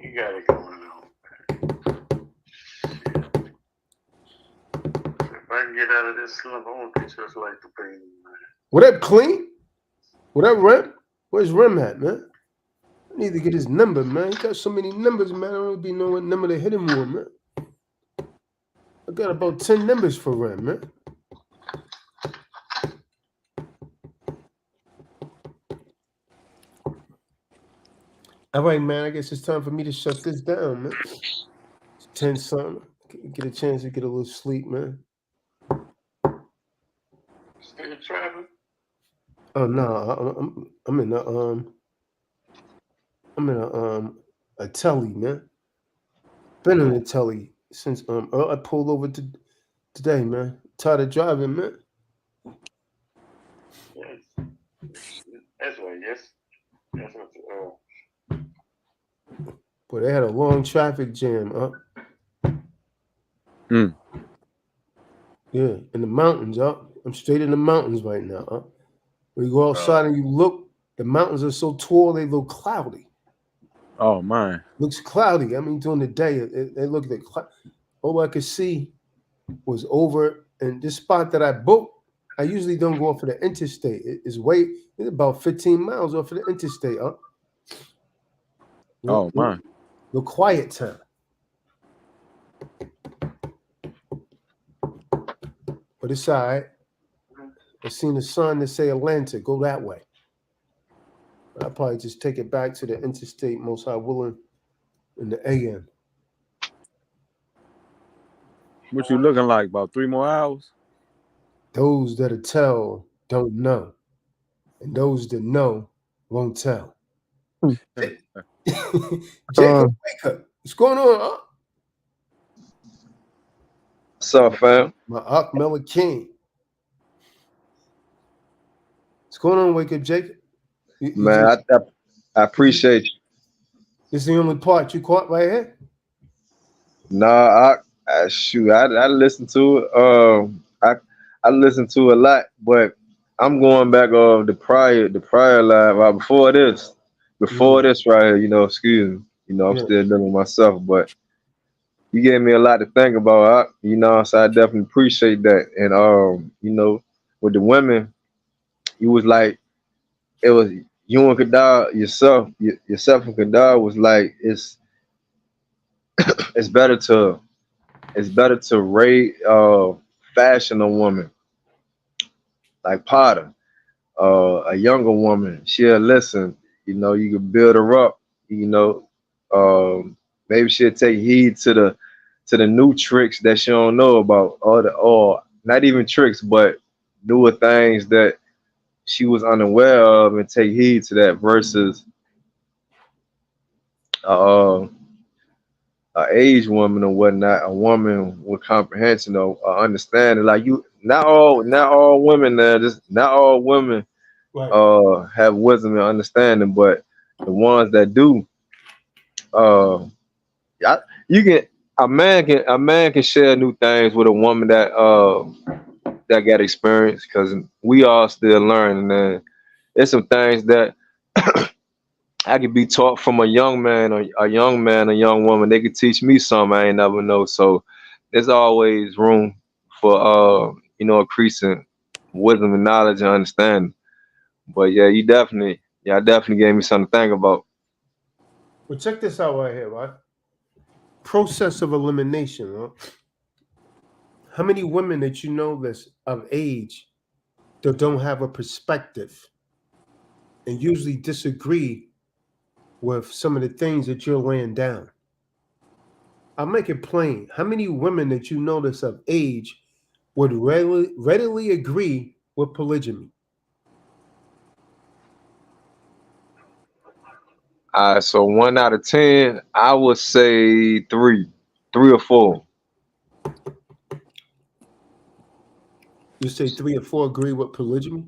H: You got it going on. Shit. If I can get out of this slump, I want to be just like the baby, man.
G: What up, Clean? What up, Rem? Where's Rem at, man? I need to get his number, man. He got so many numbers, man. I don't even know what number to hit him with, man. I got about 10 numbers for Rem, man. All right, man. I guess it's time for me to shut this down, man. It's 10 something. Get a chance to get a little sleep, man.
H: Still traveling?
G: Oh no, I'm in a telly, man. Been in a telly since I pulled over today, man. Tired of driving, man.
H: Yes. That's right, yes. That's what
G: But they had a long traffic jam,
E: Mm.
G: Yeah, in the mountains, I'm straight in the mountains right now, When you go outside and you look, the mountains are so tall they look cloudy.
E: Oh man.
G: Looks cloudy. I mean, during the day, they look like all I could see was over. And this spot that I booked, I usually don't go off of the interstate. It's about 15 miles off of the interstate,
E: Oh man.
G: The quiet town. But it's all right. I seen a sign that say Atlanta, go that way. I'll probably just take it back to the interstate, most high willing, in the AM.
E: What you looking like? About 3 more hours?
G: Those that tell don't know, and those that know won't tell. Jacob, wake up. What's going on,
I: What's up, fam?
G: My Ak Miller King. What's going on, wake up, Jacob?
I: Man, I appreciate you.
G: This is the only part you caught right here?
I: Nah, shoot, I listen to it. I listen to a lot, but I'm going back of the prior live before this right here. Excuse me. I'm still dealing with myself, but you gave me a lot to think about. So I definitely appreciate that. And with the women, you was like, it was you and Kadar yourself and Kadar was like it's better to rate fashion a woman like Potter, a younger woman. She'll listen. You can build her up. Maybe she'll take heed to the new tricks that she don't know about, or not even tricks, but newer things that she was unaware of, and take heed to that versus uh, a age woman or whatnot, a woman with comprehension or understanding. Like not all women, just not all women have wisdom and understanding, but the ones that do, you can a man can share new things with a woman that got experience, because we all still learning, and there's some things that I could be taught from a young man, or a young woman. They could teach me something I ain't never know. So there's always room for increasing wisdom and knowledge and understanding. But yeah, I definitely gave me something to think about.
G: Well, check this out right here, right? Process of elimination, huh? How many women that you know that's of age that don't have a perspective and usually disagree with some of the things that you're laying down? I'll make it plain. How many women that you know that's of age would readily agree with polygamy?
I: So 1 out of 10, I would say three or four.
G: You say 3 or 4 agree with polygamy?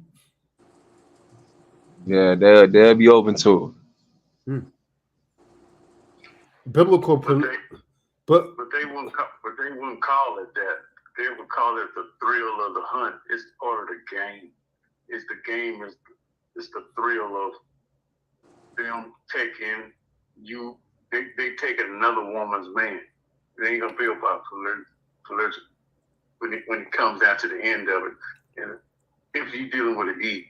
I: Yeah, they'll be open to it.
G: Biblical
H: But wouldn't call it that. They would call it the thrill of the hunt. It's part of the game. It's the game. It's the thrill of them taking you. They taking another woman's man. It ain't gonna be about polygamy when it comes down to the end of it. And if you dealing with an Eve,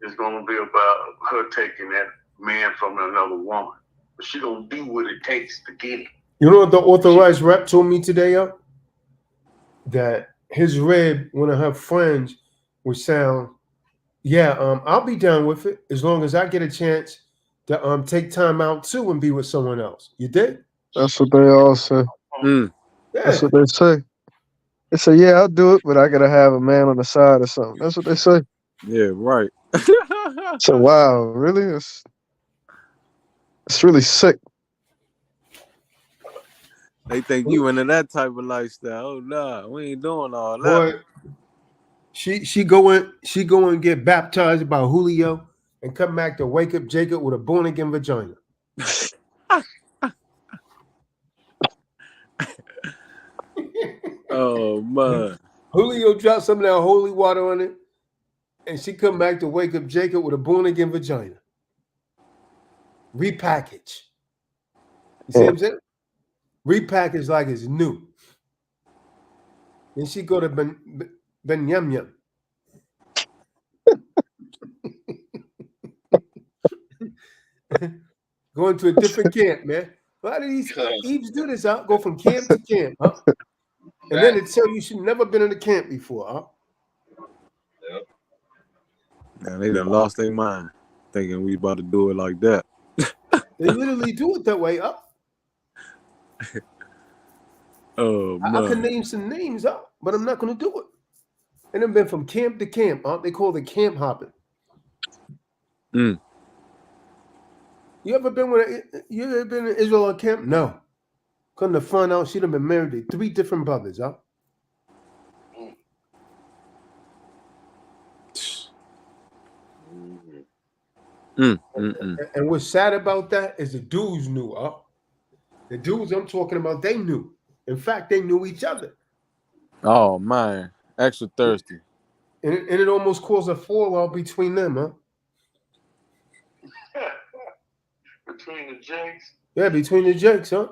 H: it's gonna be about her taking that man from another woman. But she gonna do what it takes to get it.
G: You know what the authorized rep told me today, yo? That his rib, one of her friends, would sound, yeah, I'll be down with it as long as I get a chance to take time out too and be with someone else. You did?
F: That's what they all say.
E: Mm.
G: Yeah.
F: That's what they say. They say, yeah, I'll do it, but I gotta have a man on the side or something. That's what they say.
E: Yeah, right.
F: So wow, really? It's really sick.
E: They think you into that type of lifestyle. Oh nah, we ain't doing all that.
G: Boy, she go and get baptized by Julio and come back to wake up Jacob with a born again vagina.
E: Oh man.
G: Julio dropped some of that holy water on it, and she come back to wake up Jacob with a born again vagina. Repackage. You see what I'm saying? Repackage like it's new. Then she go to Ben Yum Yum. Going to a different camp, man. Why do these Eves do this? Huh? Go from camp to camp, huh? And then they tell you she's never been in a camp before, huh?
D: Yep.
E: Now they done lost their mind, thinking we about to do it like that.
G: They literally do it that way, huh?
E: Oh man.
G: I can name some names, huh? But I'm not going to do it. And they've been from camp to camp, huh? They call it camp hopping.
E: Mm.
G: You ever been in Israel camp? No. Come to find out, she'd have been married to 3 different brothers, huh? And what's sad about that is the dudes knew, huh? The dudes I'm talking about, they knew. In fact, they knew each other.
E: Oh man, extra thirsty.
G: And it almost caused a fallout between them, huh?
H: Between the Jakes?
G: Yeah, between the Jakes, huh?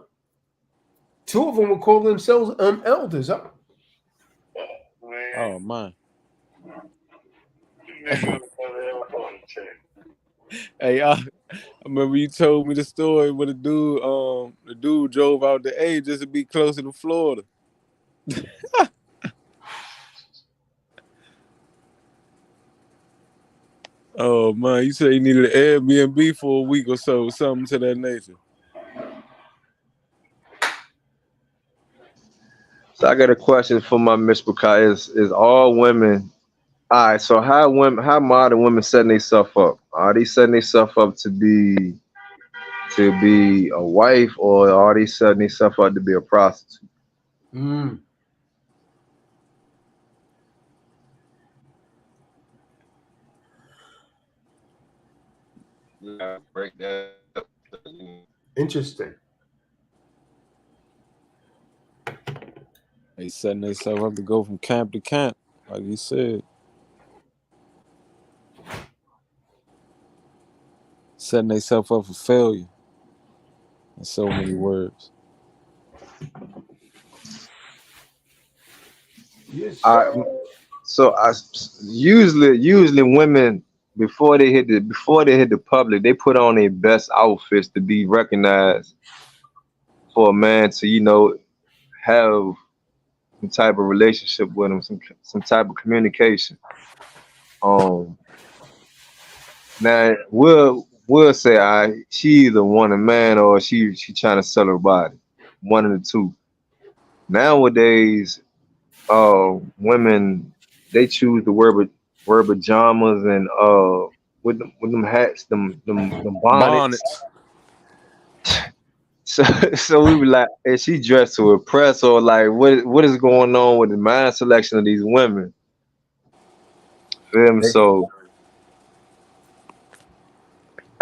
G: 2 of them would call themselves elders, huh?
H: Man.
E: Oh man. Hey, I remember you told me the story where the dude drove out the A just to be closer to Florida. Oh man, you said you needed an Airbnb for a week or so, something to that nature.
I: So I got a question for my Miss Bukai. Is all women? All right. So how modern women setting themselves up? Are they setting themselves up to be a wife, or are they setting themselves up to be a prostitute?
G: Mm.
D: Break that up.
G: Interesting.
E: They setting themselves up to go from camp to camp, like you said. Setting themselves up for failure. In so many words.
G: Yes.
I: So usually women before they hit the public, they put on their best outfits to be recognized for a man to have some type of relationship with him, some type of communication. Now we'll say she either want a man or she trying to sell her body, one of the two. Nowadays, women, they choose to wear pajamas and with them hats, them bonnets. So we were like, is she dressed to impress, or like what is going on with the mind selection of these women? Feel me? So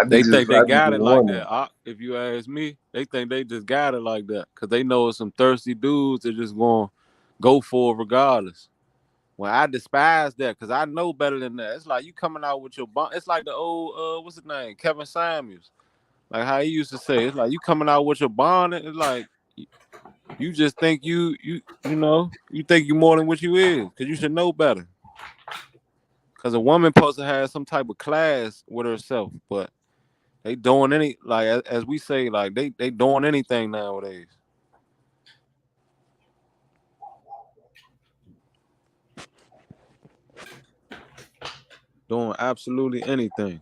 E: They think they
I: I just
E: got
I: be
E: it like
I: wondering.
E: that. If you ask me, they think they just got it like that because they know it's some thirsty dudes that just gonna go for it regardless. Well, I despise that because I know better than that. It's like you coming out with your bond. It's like the old what's his name, Kevin Samuels. Like how he used to say, it's like you coming out with your bond. It's like you just think you think you more than what you is because you should know better. Because a woman supposed to have some type of class with herself, but they doing as we say, like they doing anything nowadays. Doing absolutely anything.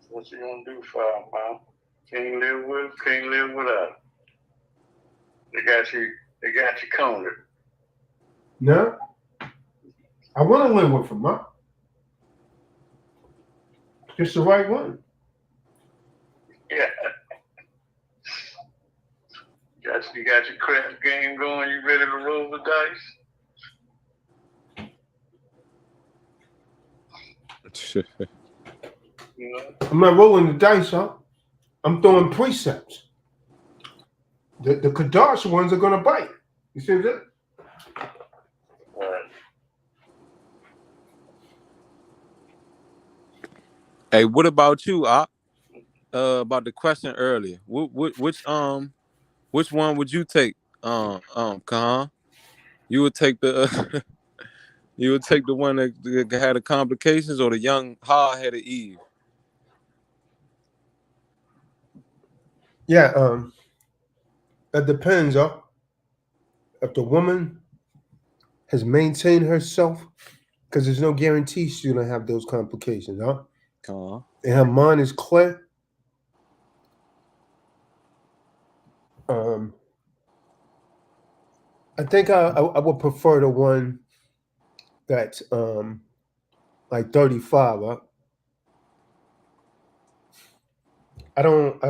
H: What you gonna do for them, man? Can't live with, can't live without. They got you cornered.
G: No, I want to live with him, huh? Just the right one.
H: Yeah. You got your craft game going, you ready to roll the dice? You know?
G: I'm not rolling the dice, huh? I'm throwing precepts. The Kadash ones are gonna bite. You see that?
H: Right.
E: Hey, what about you? About the question earlier. Which one would you take? Khan? You would take the you would take the one that had the complications or the young hard-headed Eve?
G: Yeah, that depends, huh? If the woman has maintained herself, because there's no guarantee she's gonna have those complications, huh?
E: Khan.
G: And her mind is clear. Um, I think I would prefer the one that's like 35, huh? I don't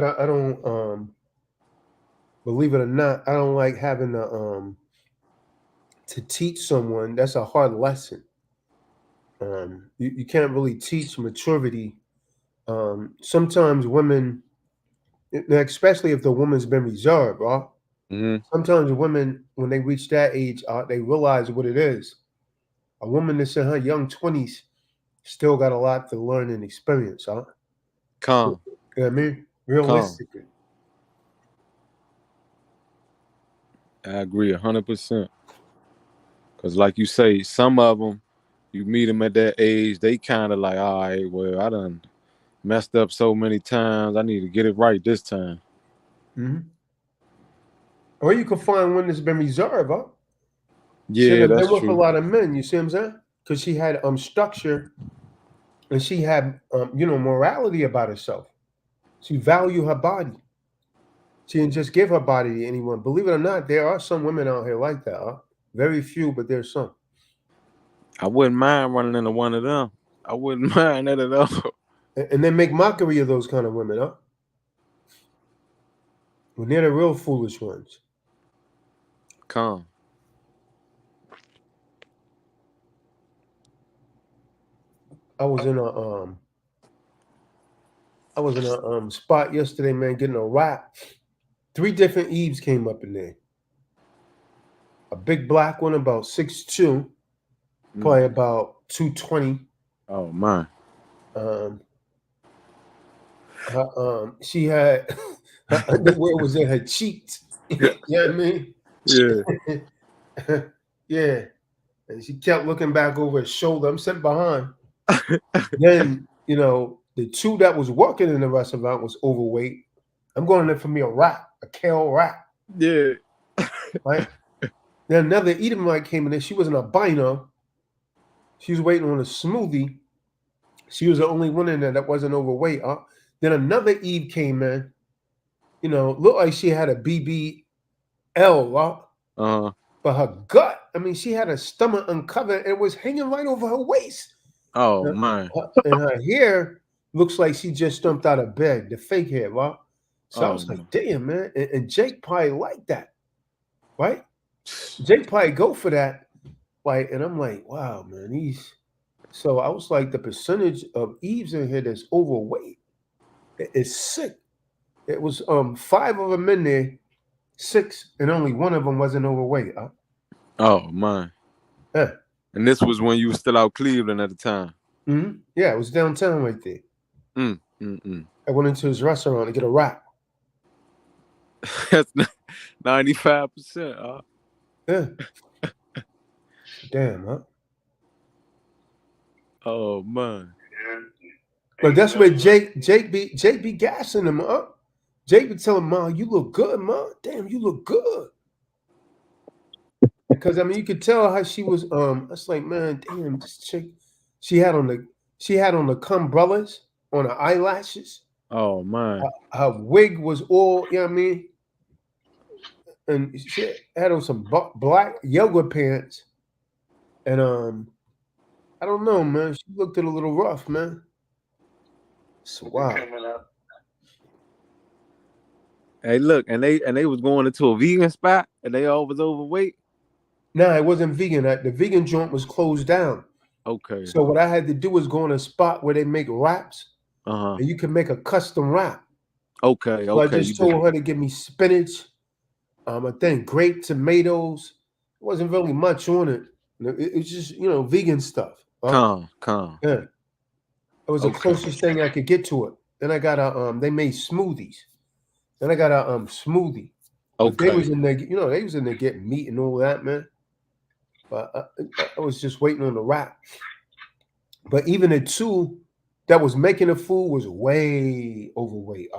G: believe it or not, I don't like having to teach someone. That's a hard lesson. You can't really teach maturity. Sometimes women, especially if the woman's been reserved, right?
E: Mm-hmm.
G: Sometimes women, when they reach that age, they realize what it is. A woman that's in her young 20s still got a lot to learn and experience, huh? You
E: Khan.
G: know what I mean?
E: Khan.
G: Realistically.
E: I agree 100%. Cause like you say, some of them, you meet them at that age, they kind of like, all right, well, I done messed up so many times. I need to get it right this time.
G: Mm-hmm. Or you can find one that's been reserved, huh? She
E: Yeah,
G: done been
E: that's
G: with a
E: true.
G: lot of men, you see what I'm saying? Because she had structure and she had morality about herself. She valued her body. She didn't just give her body to anyone. Believe it or not, there are some women out here like that, huh? Very few, but there's some.
E: I wouldn't mind running into one of them. I wouldn't mind that at all.
G: And they make mockery of those kind of women, huh? When they're the real foolish ones.
E: Khan.
G: I was in a spot yesterday, man, getting a wrap. 3 different Eves came up in there. A big black one, about 6'2", probably about 220.
E: Oh my.
G: Um, she had her underwear was in her cheeks.
E: Yeah.
G: You know what I mean?
E: Yeah.
G: Yeah. And she kept looking back over her shoulder. I'm sitting behind. Then, the 2 that was working in the restaurant was overweight. I'm going in for me a wrap, a kale wrap,
E: Yeah.
G: right? Then another Edomite came in there. She was an albino. She was waiting on a smoothie. She was the only one in there that wasn't overweight. Then another Eve came in. Looked like she had a BBL,
E: Uh-huh.
G: but her gut, I mean, she had her stomach uncovered and it was hanging right over her waist.
E: Oh my.
G: And her hair looks like she just jumped out of bed. The fake hair, right? So I
E: Oh
G: was like, damn, man. And Jake probably like that, right? Jake probably go for that. Like, and I'm like, wow, man, so I was like, the percentage of Eves in here that's overweight is sick. It was 5 of them in there, 6, and only one of them wasn't overweight.
E: oh man.
G: Yeah.
E: And this was when you were still out Cleveland at the time.
G: Yeah, it was downtown right there. I went into his restaurant to get a wrap.
E: That's 95%.
G: Yeah. Damn, huh?
E: Oh man.
H: Yeah.
G: But that's where Jake be gassing him up. Jake be telling Ma, you look good, Ma. Damn, you look good. Because I mean, you could tell how she was. It's like, man, damn, this chick. She had on the cumbrellas on her eyelashes.
E: Oh man.
G: Her wig was all, you know what I mean. And she had on some black yoga pants. And I don't know, man. She looked a little rough, man. So wow.
E: Hey, look, and they was going into a vegan spot, and they all was overweight.
G: No, it wasn't vegan. The vegan joint was closed down.
E: Okay.
G: So what I had to do was go in a spot where they make wraps, and you can make a custom wrap.
E: Okay.
G: So I just told her to give me spinach. I think grape tomatoes. It wasn't really much on it. It was just vegan stuff.
E: Calm.
G: Yeah. It was the closest thing I could get to it. Then I got they made smoothies. Then I got a smoothie.
E: Okay.
G: They was in there, they was in there getting meat and all that, man. But I was just waiting on the wrap. But even the two that was making the food was way overweight.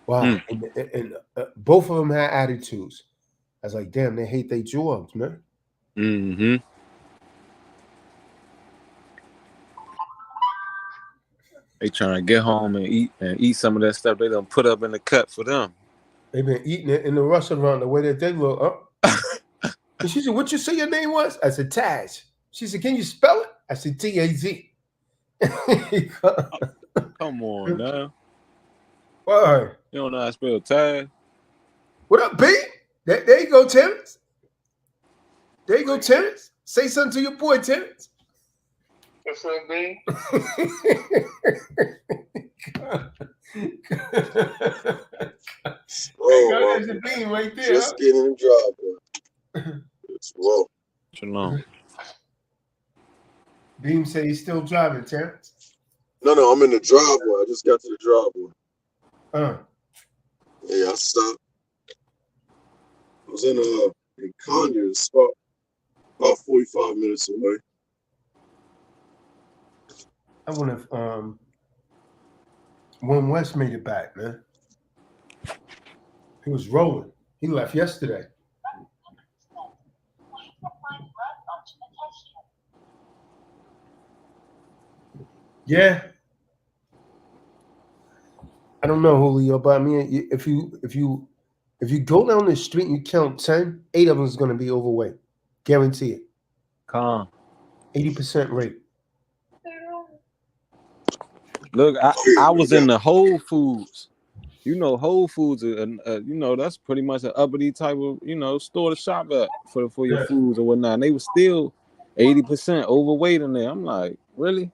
G: Wow. And both of them had attitudes. I was like, damn, they hate their jobs, man.
E: Mm-hmm. They trying to get home and eat some of that stuff they done put up in the cut for them.
G: They've been eating it in the restaurant the way that they look. And she said, what you say your name was? I said, Taz. She said, can you spell it? I said, T-A-Z.
E: Come on now.
G: Why?
E: You don't know how to spell Taz?
G: What up, B? There you go, Terrence. There you go, Terrence. Say something to your boy, Terrence.
H: What's up, B?
G: There's a beam right there.
J: Just getting in the driveway. It's low.
E: Shalom.
G: Beam said he's still driving, Terrence.
J: No, I'm in the driveway. I just got to the driveway. Yeah, I stopped. I was in Conyers, about 45 minutes away.
G: I wonder if when West made it back, man. He was rolling. He left yesterday. Yeah. I don't know, Julio, but I mean, if you go down the street and you count 10, 8 of them is going to be overweight. Guarantee it.
E: Calm.
G: 80% rate.
E: Look, I was in the Whole Foods. Whole Foods, that's pretty much an uppity type of, store to shop at for your foods or whatnot. And they were still 80% overweight in there. I'm like, really?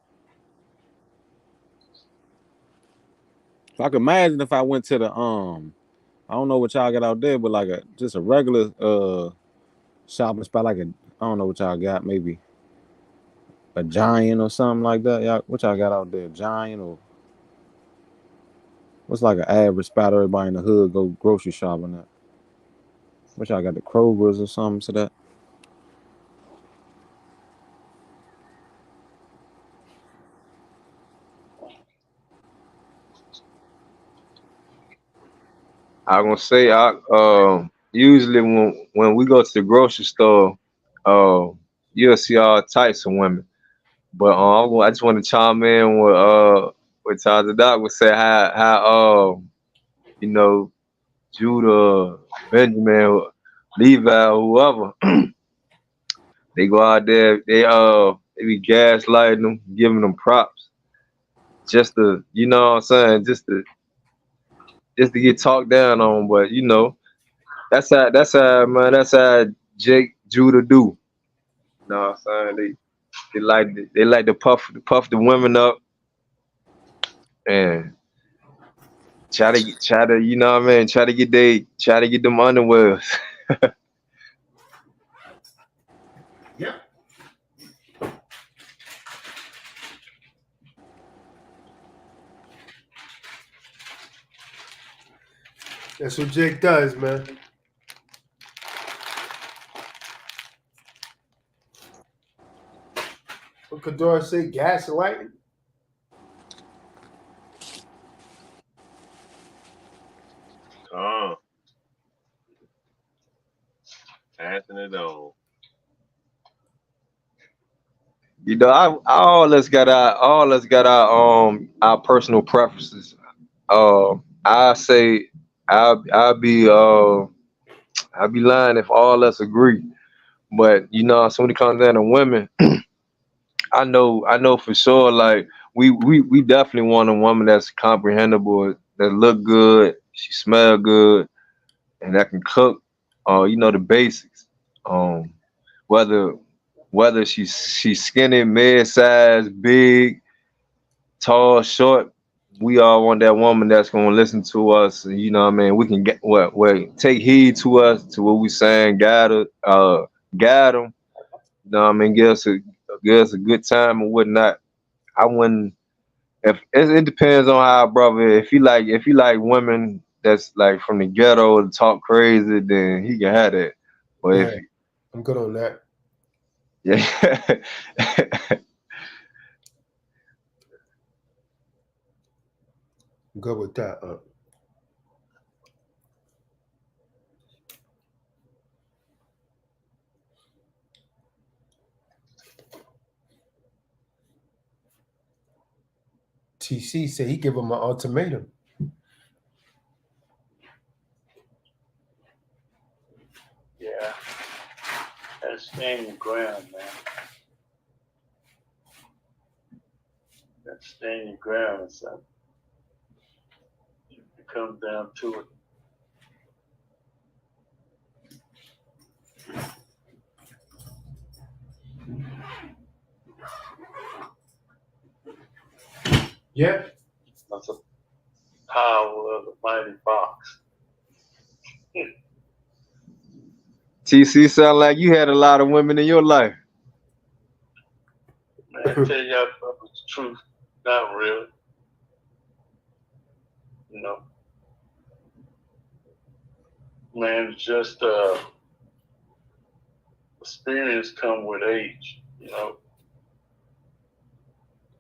E: So I can imagine if I went to the I don't know what y'all got out there, but like just a regular shopping spot, like I don't know what y'all got, maybe a Giant or something like that. Y'all, what y'all got out there? Giant or what's like an average spot everybody in the hood go grocery shopping at? What y'all got, the Kroger's or something to that?
I: I'm gonna say usually when we go to the grocery store, you'll see all types of women. But I just want to chime in with Tyler Doc would say how Judah, Benjamin, Levi, whoever they go out there, they be gaslighting them, giving them props. just to, you know what I'm saying, just to get talked down on. But you know, that's how man, that's how Jake Judah do. You know what I'm saying? They like to puff the women up and try to you know what I mean, try to get them underwears.
G: Yeah. That's what Jake does, man. What could Doris say? Gaslighting?
D: Passing it on.
I: You know, all us got our personal preferences. I say I'll be lying if all us agree. But you know, so when it comes down to women, I know for sure. Like we definitely want a woman that's comprehensible, that look good, she smell good, and that can cook. You know the basics. Um, whether she's skinny, mid size, big, tall, short, we all want that woman that's gonna listen to us. You know what I mean? We can get take heed to us, to what we saying, guide them. You know what I mean? Give us a good time and whatnot. I wouldn't. If it depends on how brother. If you like women that's like from the ghetto to talk crazy, then he can have that. But if
G: Yeah, I'm good on that.
I: yeah,
G: I'm good with that. TC said he give him an ultimatum.
H: Yeah. That's stand your ground, man. That's stand your ground and something. It comes down to it.
G: Yeah.
H: That's a power of the mighty box.
I: TC sound like you had a lot of women in your life.
H: Man, I tell y'all the truth, not really. You know, man, it's just experience come with age. You know.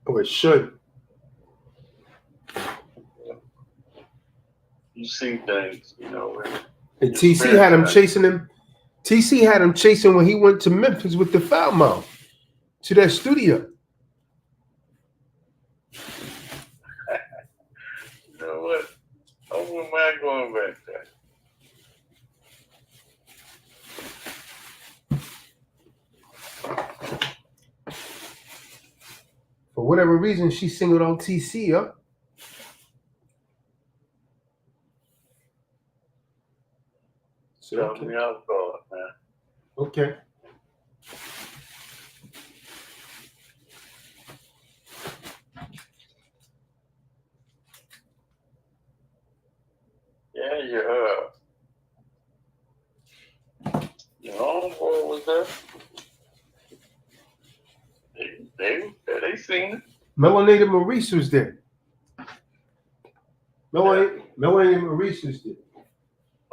G: Oh, it should.
H: You see things, you know.
G: And TC had him chasing him. TC had him chasing when he went to Memphis with the foul mouth to that studio.
H: You know what? I wouldn't mind going back there.
G: For whatever reason, she singled on TC up.
H: So okay. Me out guard, man.
G: Okay.
H: Yeah, your homeboy was there. They seen it.
G: Melanated Maurice was there. Melanated Maurice was there.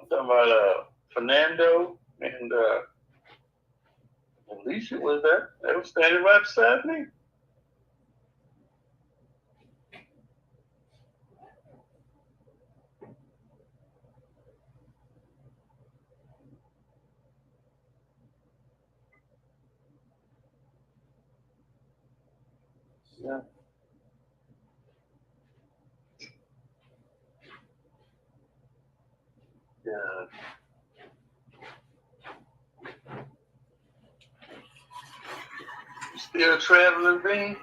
H: I'm talking about Fernando and Alicia was there. They were standing right beside me. Yeah. Yeah. You still traveling, Bean?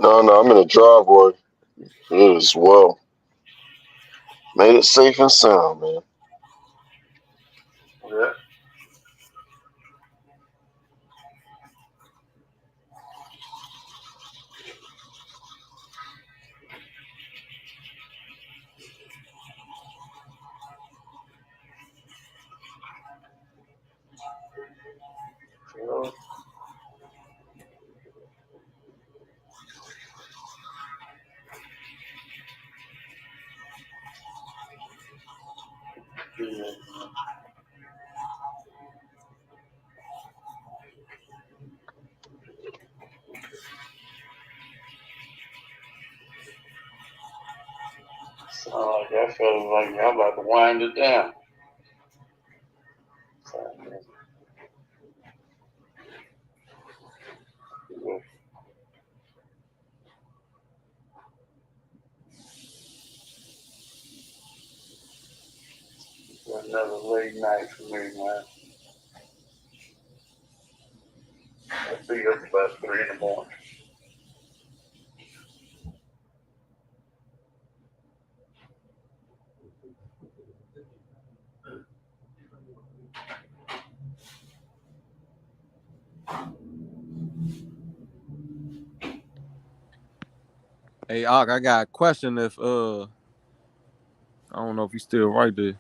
J: No, I'm in a driveway. It is well. Made it safe and sound, man.
H: Yeah. So, yeah. Sound like I felt like I'm about to wind it down. So, another late night for me, man. I'll be up about 3 in the morning.
E: Hey, Ak, I got a question. If I don't know if you still right there.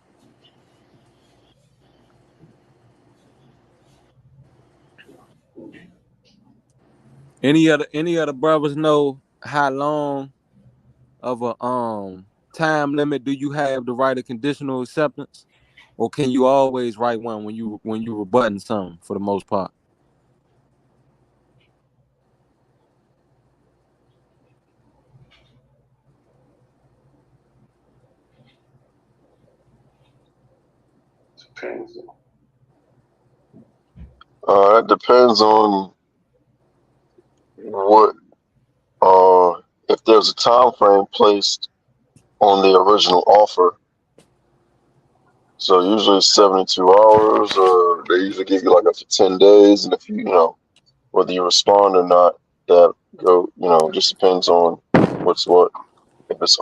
E: Any other brothers know how long of a time limit do you have to write a conditional acceptance, or can you always write one when you rebutting something for the most part?
H: Depends.
J: That depends on what if there's a time frame placed on the original offer. So usually it's 72 hours, or they usually give you like up to 10 days, and if whether you respond or not, that just depends on what's what. If it's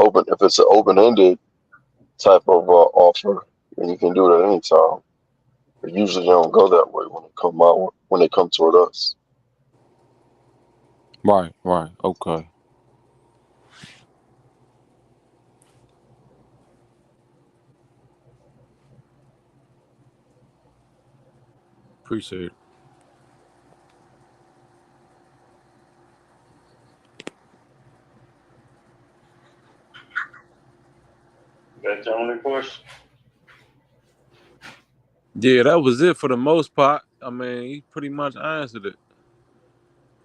J: an open-ended type of offer, then you can do it at any time. But usually they don't go that way when they come toward us.
E: Right, okay. Appreciate it.
H: That's the only question.
E: Yeah, that was it for the most part. I mean, he pretty much answered it.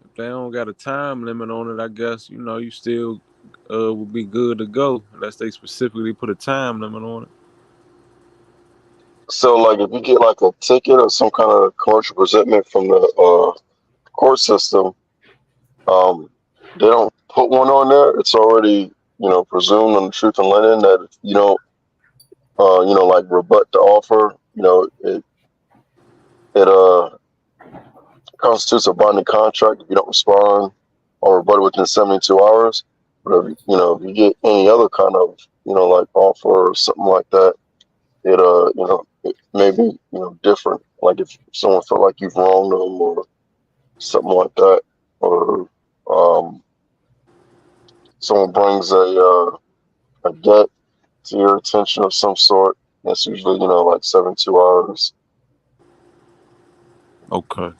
E: If they don't got a time limit on it, I guess you still would be good to go unless they specifically put a time limit on it.
J: So, like, if you get like a ticket or some kind of commercial presentment from the court system, they don't put one on there. It's already presumed on the truth and lending that if you don't like rebut the offer, it constitutes a binding contract if you don't respond or rebut it within 72 hours. But if you get any other kind of like offer or something like that, it may be different. Like if someone felt like you've wronged them or something like that, or someone brings a debt to your attention of some sort. That's usually like 72 hours.
E: Okay.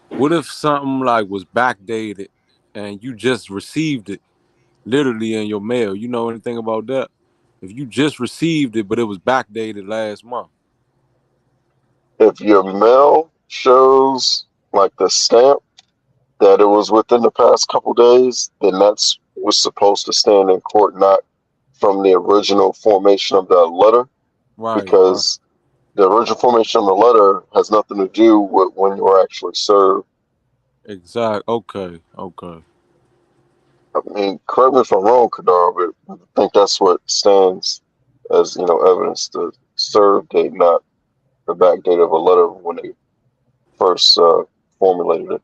E: What if something like was backdated and you just received it literally in your mail? You know anything about that? If you just received it, but it was backdated last month.
J: If your mail shows like the stamp that it was within the past couple days, then that's what's supposed to stand in court, not from the original formation of the letter,
E: Right.
J: because the original formation of the letter has nothing to do with when you were actually served.
E: Exactly. Okay.
J: I mean, correct me if I'm wrong, Kadar, but I think that's what stands as evidence. The serve date, not the back date of a letter when they first formulated it.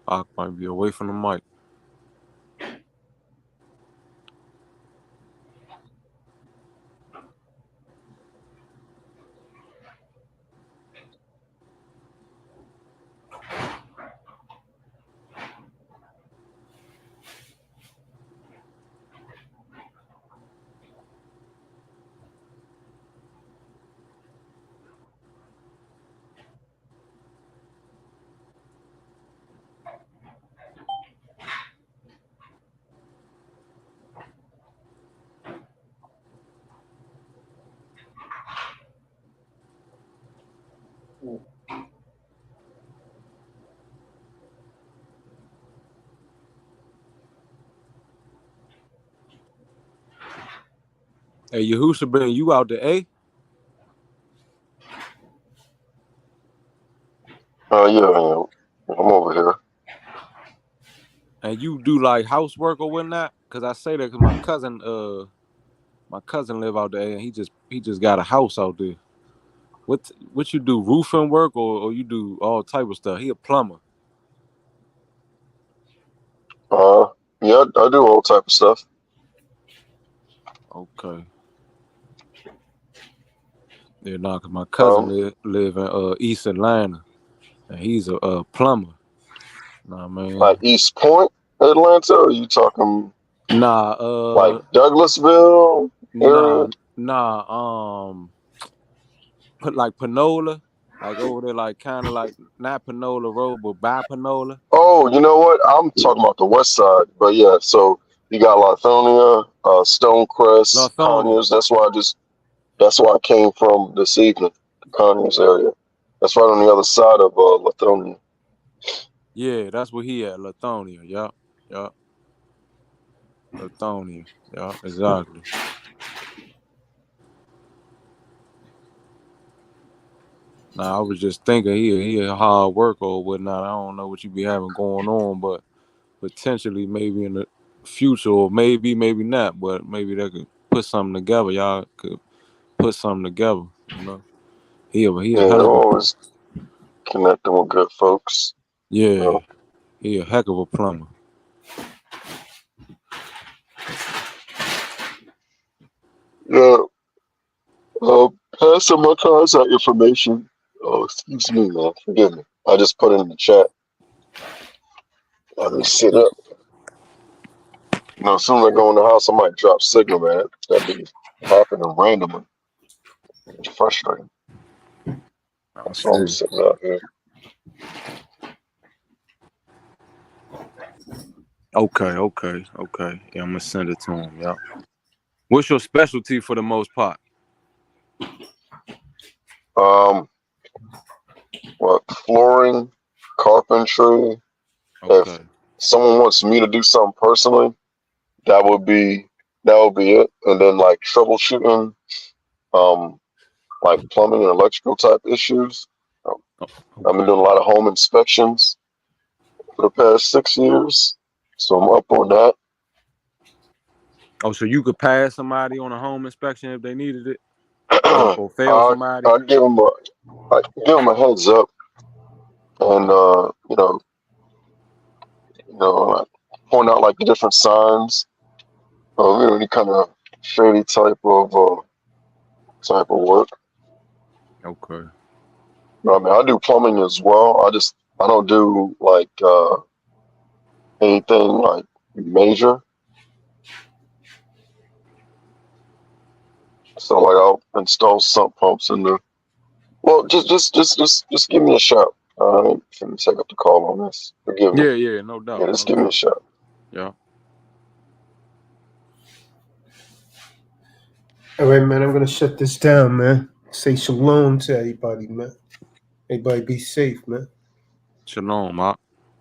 E: I might be away from the mic. Hey, Yahushua Ben, you out the A?
J: Yeah, I am. I'm over here.
E: And you do like housework or whatnot? Cause I say that cause my cousin live out there and he just got a house out there. What you do, roofing work or you do all type of stuff? He a plumber.
J: Yeah, I do all type of stuff.
E: Okay. Yeah, nah, cause my cousin live in East Atlanta and he's a plumber. Nah, man.
J: Like East Point, Atlanta, or are you talking
E: Nah,
J: like Douglasville area?
E: Put like Panola, like over there, like kind of like not Panola Road, but by Panola.
J: Oh, you know what? I'm talking about the west side, but yeah. So you got Lithonia, Stonecrest,
E: Lithonia.
J: Conyers. That's why I came from this evening, the Conyers area. That's right on the other side of Lithonia.
E: Yeah, that's where he at, Lithonia. Yup. Lithonia. Yup, exactly. Now I was just thinking he a hard worker or whatnot. I don't know what you be having going on, but potentially maybe in the future or maybe not, but maybe they could put something together. Y'all could put something together, you know. He a
J: Yeah,
E: hell
J: I'm
E: of a
J: always connecting with good folks.
E: yeah.
J: You know?
E: He a heck of a plumber.
J: Yeah. Pass some my contact information. Oh, excuse me, man. Forgive me. I just put it in the chat. Let me sit up. You know, as soon as I go in the house, I might drop signal, man. That'd be happening randomly. It's frustrating. That's why I'm sitting out here.
E: Okay. Yeah, I'm gonna send it to him. Yeah. What's your specialty for the most part?
J: What, flooring, carpentry.
E: Okay.
J: If someone wants me to do something personally, that would be it. And then like troubleshooting, like plumbing and electrical type issues.
E: Okay.
J: I've been doing a lot of home inspections for the past 6 years, so I'm up on that.
E: Oh, so you could pass somebody on a home inspection if they needed it, or fail somebody.
J: I give them a heads up, and like, point out like the different signs of any kind of shady type of work.
E: Okay.
J: I mean, I do plumbing as well. I don't do like anything like major. So like I'll install sump pumps in the. Well, just give me a shout. I can take up the call on this. Forgive me.
E: Yeah, no doubt.
J: Yeah, just give me a shout.
E: Yeah.
G: All right, man. I'm gonna shut this down, man. Say shalom to everybody, man. Everybody be safe, man.
E: Shalom, Mark.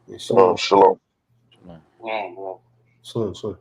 G: Yeah, shalom.
J: Shalom.
E: Shalom.
G: Shalom.